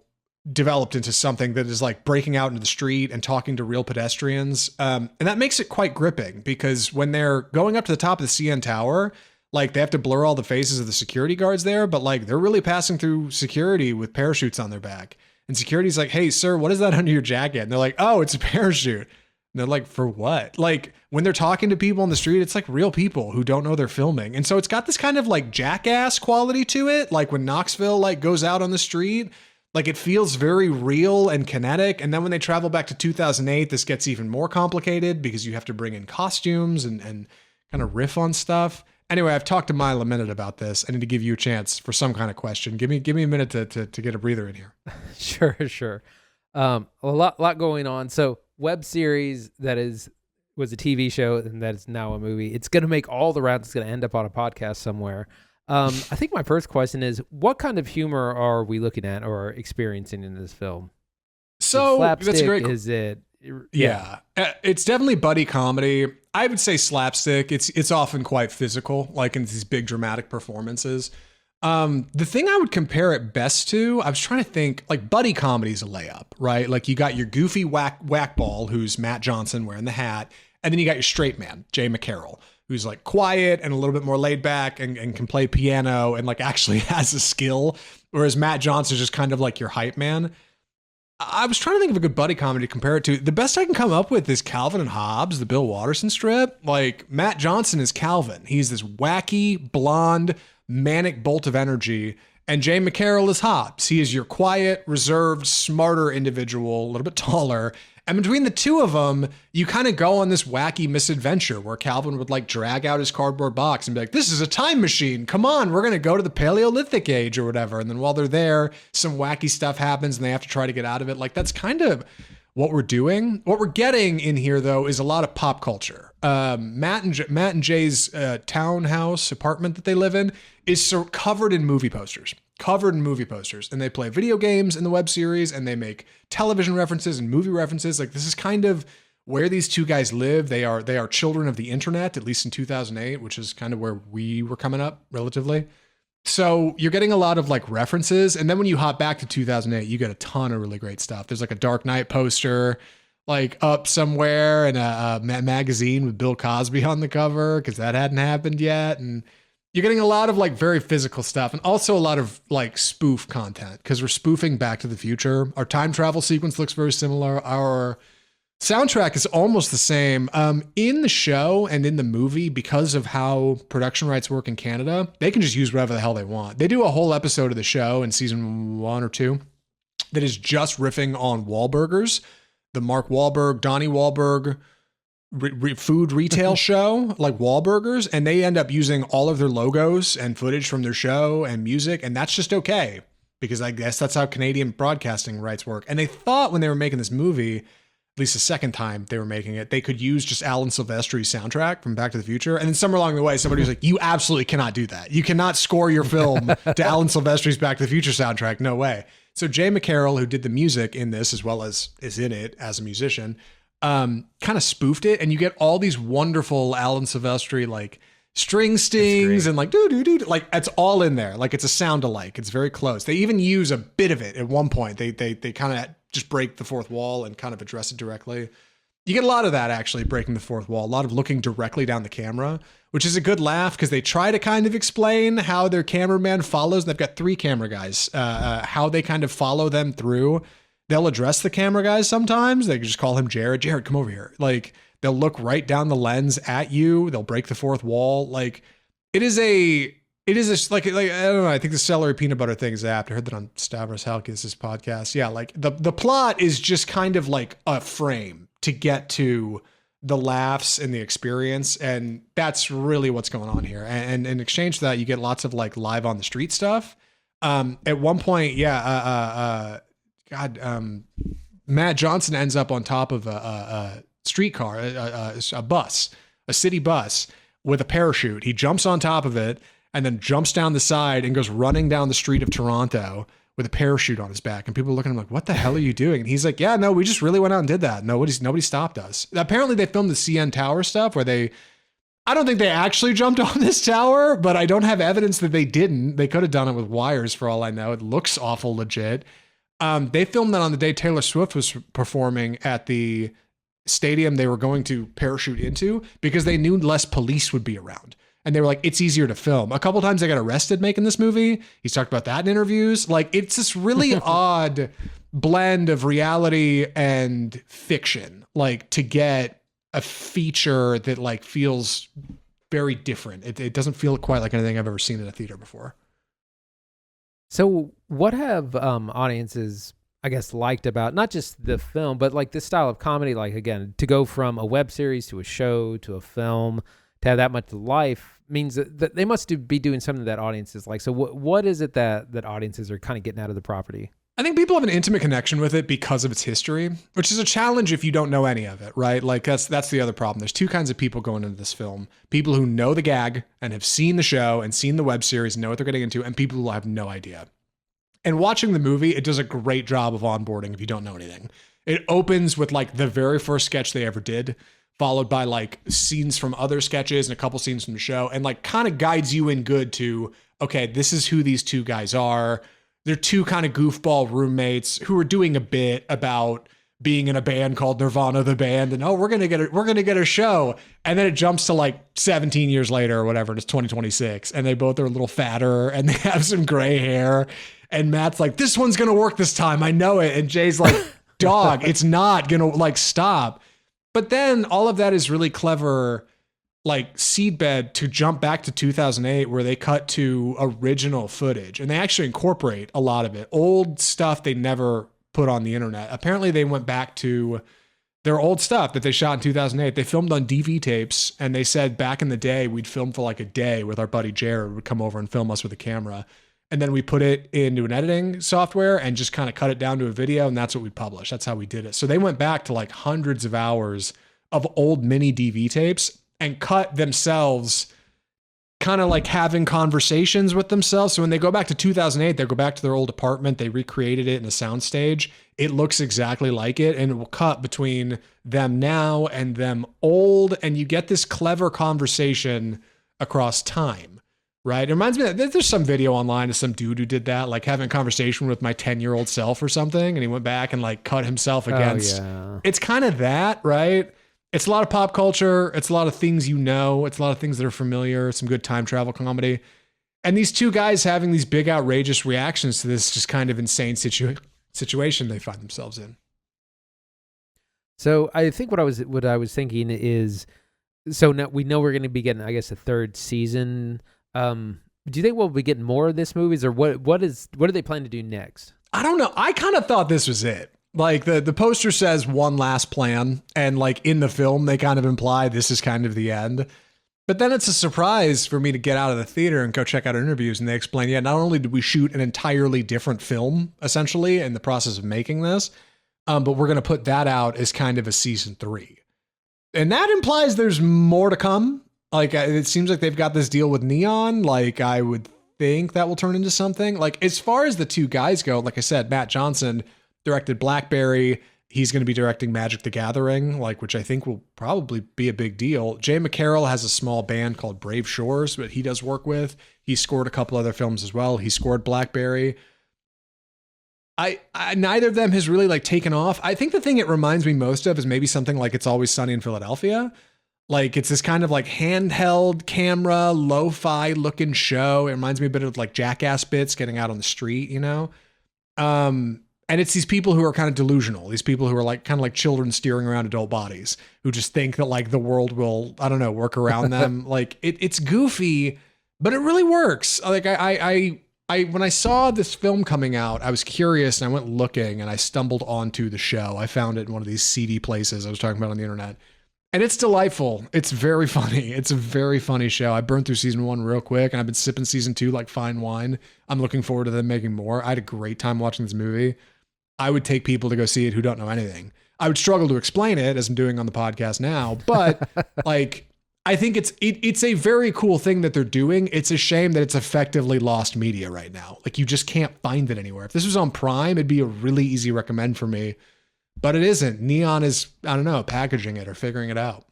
A: developed into something that is like breaking out into the street and talking to real pedestrians. And that makes it quite gripping because when they're going up to the top of the CN Tower, like they have to blur all the faces of the security guards there, but like they're really passing through security with parachutes on their back. And security's like, "Hey, sir, what is that under your jacket?" And they're like, "Oh, it's a parachute." And they're like, "For what?" Like when they're talking to people on the street, it's like real people who don't know they're filming. And so it's got this kind of like Jackass quality to it. Like when Knoxville like goes out on the street, like it feels very real and kinetic. And then when they travel back to 2008, this gets even more complicated because you have to bring in costumes and kind of riff on stuff. Anyway, I've talked a mile a minute about this. I need to give you a chance for some kind of question. Give me a minute to get a breather in here.
B: Sure. A lot going on. So web series was a TV show and that is now a movie. It's going to make all the rounds. It's going to end up on a podcast somewhere. I think my first question is, what kind of humor are we looking at or experiencing in this film?
A: So that's a great.
B: Is it?
A: Yeah, it's definitely buddy comedy. I would say slapstick. It's often quite physical, like in these big dramatic performances. The thing I would compare it best to, I was trying to think, like buddy comedy is a layup, right? Like you got your goofy whackball, who's Matt Johnson wearing the hat, and then you got your straight man, Jay McCarrol, who's like quiet and a little bit more laid back and can play piano and like actually has a skill, whereas Matt Johnson is just kind of like your hype man. I was trying to think of a good buddy comedy to compare it to. The best I can come up with is Calvin and Hobbes, the Bill Watterson strip. Like Matt Johnson is Calvin. He's this wacky, blonde, manic bolt of energy. And Jay McCarrol is Hobbes. He is your quiet, reserved, smarter individual, a little bit taller. And between the two of them, you kind of go on this wacky misadventure where Calvin would like drag out his cardboard box and be like, "This is a time machine. Come on, we're going to go to the Paleolithic age or whatever." And then while they're there, some wacky stuff happens and they have to try to get out of it. Like that's kind of what we're doing. What we're getting in here though is a lot of pop culture. Matt and Jay's townhouse apartment that they live in is covered in movie posters. And they play video games in the web series and they make television references and movie references. Like this is kind of where these two guys live. They are children of the internet, at least in 2008, which is kind of where we were coming up relatively. So you're getting a lot of like references. And then when you hop back to 2008, you get a ton of really great stuff. There's like a Dark Knight poster like up somewhere and a magazine with Bill Cosby on the cover because that hadn't happened yet. And you're getting a lot of like very physical stuff and also a lot of like spoof content because we're spoofing Back to the Future. Our time travel sequence looks very similar. Our soundtrack is almost the same. In the show and in the movie, because of how production rights work in Canada, they can just use whatever the hell they want. They do a whole episode of the show in season 1 or 2 that is just riffing on Wahlburgers, the Mark Wahlberg, Donnie Wahlberg food retail show, like Wahlburgers, and they end up using all of their logos and footage from their show and music, and that's just okay because I guess that's how Canadian broadcasting rights work. And they thought when they were making this movie, at least the second time they were making it, they could use just Alan Silvestri's soundtrack from Back to the Future. And then somewhere along the way, somebody was like, you absolutely cannot do that. You cannot score your film to Alan Silvestri's Back to the Future soundtrack. No way. So Jay McCarrol, who did the music in this as well as is in it as a musician, kind of spoofed it. And you get all these wonderful Alan Silvestri, like string stings and like do like it's all in there. Like it's a sound alike. It's very close. They even use a bit of it at one point. They kind of just break the fourth wall and kind of address it directly. You get a lot of that actually, breaking the fourth wall, a lot of looking directly down the camera, which is a good laugh because they try to kind of explain how their cameraman follows. They've got 3 camera guys, how they kind of follow them through. They'll address the camera guys sometimes. They just call him Jared. Jared, come over here. Like they'll look right down the lens at you. They'll break the fourth wall. Like it is like I don't know. I think the celery peanut butter thing is apt. I heard that on Stavros Halkis' podcast. Yeah, like the plot is just kind of like a frame to get to the laughs and the experience, and that's really what's going on here. And in exchange for that, you get lots of like live on the street stuff. At one point, Matt Johnson ends up on top of a streetcar, a bus, a city bus with a parachute. He jumps on top of it and then jumps down the side and goes running down the street of Toronto with a parachute on his back. And people are looking at him like, what the hell are you doing? And he's like, yeah, no, we just really went out and did that. Nobody stopped us. Apparently they filmed the CN Tower stuff where I don't think they actually jumped on this tower, but I don't have evidence that they didn't. They could have done it with wires for all I know. It looks awful legit. They filmed that on the day Taylor Swift was performing at the stadium they were going to parachute into because they knew less police would be around. And they were like, it's easier to film. A couple times they got arrested making this movie. He's talked about that in interviews. Like, it's this really odd blend of reality and fiction, like to get a feature that like feels very different. It doesn't feel quite like anything I've ever seen in a theater before.
B: So what have audiences, I guess, liked about not just the film, but like this style of comedy, like again, to go from a web series to a show to a film, to have that much life means that they must be doing something that audiences like. So what is it that audiences are kind of getting out of the property?
A: I think people have an intimate connection with it because of its history, which is a challenge if you don't know any of it, right? Like that's the other problem. There's 2 kinds of people going into this film. People who know the gag and have seen the show and seen the web series and know what they're getting into, and people who have no idea. And watching the movie, it does a great job of onboarding if you don't know anything. It opens with like the very first sketch they ever did, followed by like scenes from other sketches and a couple scenes from the show, and like kind of guides you in good to, okay, this is who these 2 guys are. They're 2 kind of goofball roommates who are doing a bit about being in a band called Nirvana the Band, and we're gonna get a show, and then it jumps to like 17 years later or whatever, and it's 2026, and they both are a little fatter and they have some gray hair, and Matt's like, this one's gonna work this time, I know it, and Jay's like, dog, it's not gonna like stop. But then all of that is really clever, like seedbed to jump back to 2008 where they cut to original footage and they actually incorporate a lot of it. Old stuff they never put on the internet. Apparently they went back to their old stuff that they shot in 2008. They filmed on DV tapes and they said back in the day we'd film for like a day with our buddy Jared would come over and film us with a camera. And then we put it into an editing software and just kind of cut it down to a video. And that's what we published. That's how we did it. So they went back to like hundreds of hours of old mini DV tapes and cut themselves kind of like having conversations with themselves. So when they go back to 2008, they go back to their old apartment. They recreated it in a soundstage. It looks exactly like it. And it will cut between them now and them old. And you get this clever conversation across time. Right. It reminds me that there's some video online of some dude who did that, like having a conversation with my 10-year-old self or something. And he went back and like cut himself against. Oh, yeah. It's kind of that, right? It's a lot of pop culture. It's a lot of things, it's a lot of things that are familiar, some good time travel comedy. And these 2 guys having these big outrageous reactions to this just kind of insane situation they find themselves in.
B: So I think what I was thinking is, so now we know we're going to be getting, I guess, a 3rd season. Do you think we'll be getting more of this movies, or what do they plan to do next?
A: I don't know. I kind of thought this was it. Like the poster says one last plan, and like in the film they kind of imply this is kind of the end. But then it's a surprise for me to get out of the theater and go check out interviews, and they explain, yeah, not only did we shoot an entirely different film essentially in the process of making this, But we're going to put that out as kind of a season 3. And that implies there's more to come. Like, it seems like they've got this deal with Neon. Like, I would think that will turn into something. Like, as far as the two guys go, like I said, Matt Johnson directed Blackberry. He's going to be directing Magic the Gathering, like, which I think will probably be a big deal. Jay McCarrol has a small band called Brave Shores, but he does work with. He scored a couple other films as well. He scored Blackberry. I neither of them has really like taken off. I think the thing it reminds me most of is maybe something like It's Always Sunny in Philadelphia. Like, it's this kind of like handheld camera, lo-fi looking show. It reminds me a bit of like Jackass bits getting out on the street, you know? And it's these people who are kind of delusional. These people who are like kind of like children steering around adult bodies who just think that like the world will, I don't know, work around them. Like it's goofy, but it really works. Like I when I saw this film coming out, I was curious and I went looking and I stumbled onto the show. I found it in one of these seedy places I was talking about on the internet. And it's delightful. It's very funny. It's a very funny show. I burned through season 1 real quick and I've been sipping season 2 like fine wine. I'm looking forward to them making more. I had a great time watching this movie. I would take people to go see it who don't know anything. I would struggle to explain it as I'm doing on the podcast now, but like, I think it's a very cool thing that they're doing. It's a shame that it's effectively lost media right now. Like, you just can't find it anywhere. If this was on Prime, it'd be a really easy recommend for me, but it isn't. Neon is, I don't know, packaging it or figuring it out.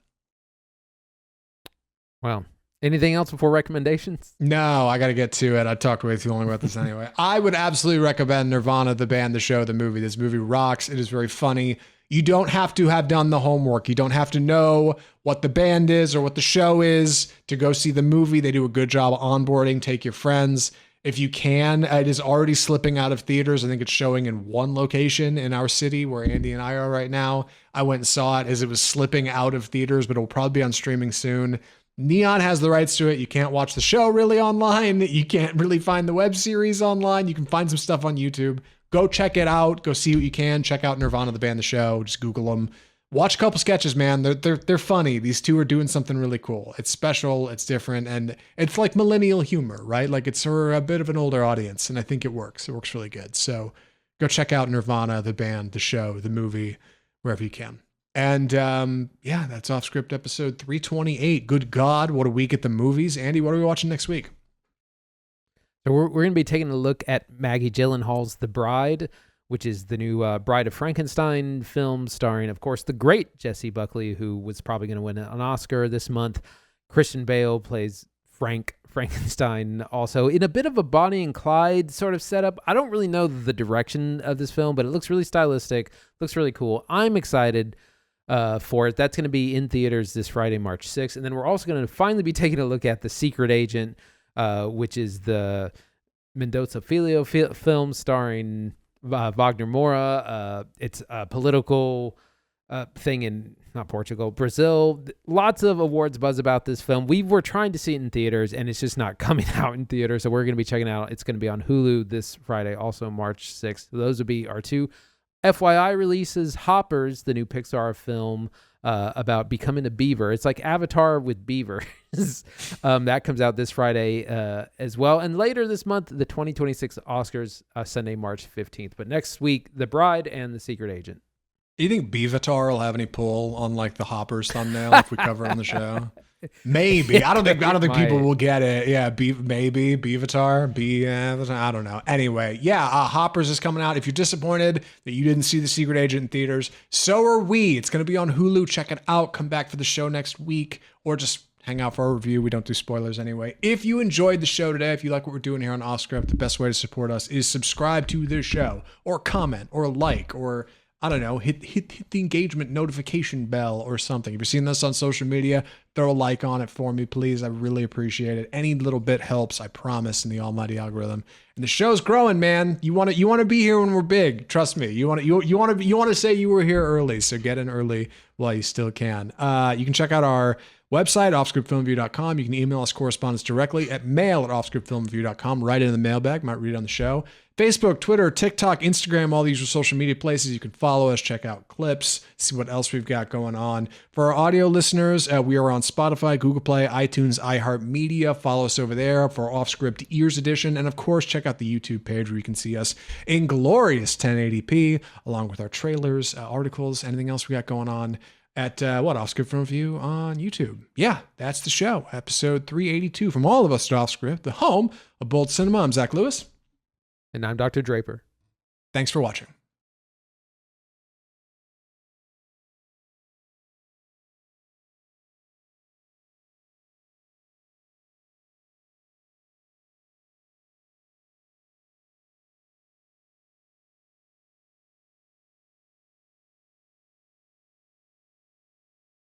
B: Well, anything else before recommendations?
A: No, I got to get to it. I talked way too long about this anyway. I would absolutely recommend Nirvana, the band, the show, the movie. This movie rocks. It is very funny. You don't have to have done the homework. You don't have to know what the band is or what the show is to go see the movie. They do a good job of onboarding. Take your friends. If you can, it is already slipping out of theaters. I think it's showing in one location in our city where Andy and I are right now. I went and saw it as it was slipping out of theaters, but it'll probably be on streaming soon. Neon has the rights to it. You can't watch the show really online. You can't really find the web series online. You can find some stuff on YouTube. Go check it out. Go see what you can. Check out Nirvana the Band, the show. Just Google them. Watch a couple sketches, man. They're funny. These two are doing something really cool. It's special. It's different. And it's like millennial humor, right? Like, it's for a bit of an older audience. And I think it works. It works really good. So go check out Nirvana, the band, the show, the movie, wherever you can. And yeah, that's Off Script episode 328. Good God, what a week at the movies. Andy, what are we watching next week?
B: So we're going to be taking a look at Maggie Gyllenhaal's The Bride, which is the new Bride of Frankenstein film starring, of course, the great Jessie Buckley, who was probably going to win an Oscar this month. Christian Bale plays Frankenstein also in a bit of a Bonnie and Clyde sort of setup. I don't really know the direction of this film, but it looks really stylistic, looks really cool. I'm excited for it. That's going to be in theaters this Friday, March 6th. And then we're also going to finally be taking a look at The Secret Agent, which is the Mendoza Filho film starring Wagner Moura. It's a political thing in, not Portugal, Brazil. Lots of awards buzz about this film. We were trying to see it in theaters, and it's just not coming out in theaters, so we're going to be checking it out. It's going to be on Hulu this Friday, also March 6th. So those would be our two FYI releases. Hoppers, the new Pixar film about becoming a beaver. It's like Avatar with beavers. That comes out this Friday as well. And later this month, the 2026 Oscars, Sunday, March 15th. But next week, The Bride and The Secret Agent.
A: Do you think Beavitar will have any pull on like the Hoppers thumbnail if we cover it on the show? Maybe. I don't think people will get it. Yeah, maybe Beavitar, I don't know. Anyway, yeah, Hoppers is coming out. If you're disappointed that you didn't see The Secret Agent in theaters, so are we. It's going to be on Hulu. Check it out. Come back for the show next week, or just hang out for our review. We don't do spoilers anyway. If you enjoyed the show today, if you like what we're doing here on Off Script, the best way to support us is subscribe to this show, or comment, or like, or I don't know, hit the engagement notification bell or something. If you're seeing this on social media, throw a like on it for me, please. I really appreciate it. Any little bit helps, I promise, in the almighty algorithm. And the show's growing, man. You want to be here when we're big. Trust me. You want to say you were here early, so get in early while you still can. You can check out our Website, offscriptfilmreview.com. You can email us correspondence directly at mail@offscriptfilmreview.com. Right in the mailbag. Might read it on the show. Facebook, Twitter, TikTok, Instagram, all these are social media places. You can follow us, check out clips, see what else we've got going on. For our audio listeners, we are on Spotify, Google Play, iTunes, iHeartMedia. Follow us over there for Off Script Ears Edition. And of course, check out the YouTube page where you can see us in glorious 1080p, along with our trailers, articles, anything else we got going on at Off Script Film Review on YouTube. Yeah, that's the show. Episode 382 from all of us at Off Script, the home of Bold Cinema. I'm Zach Lewis.
B: And I'm Dr. Draper.
A: Thanks for watching.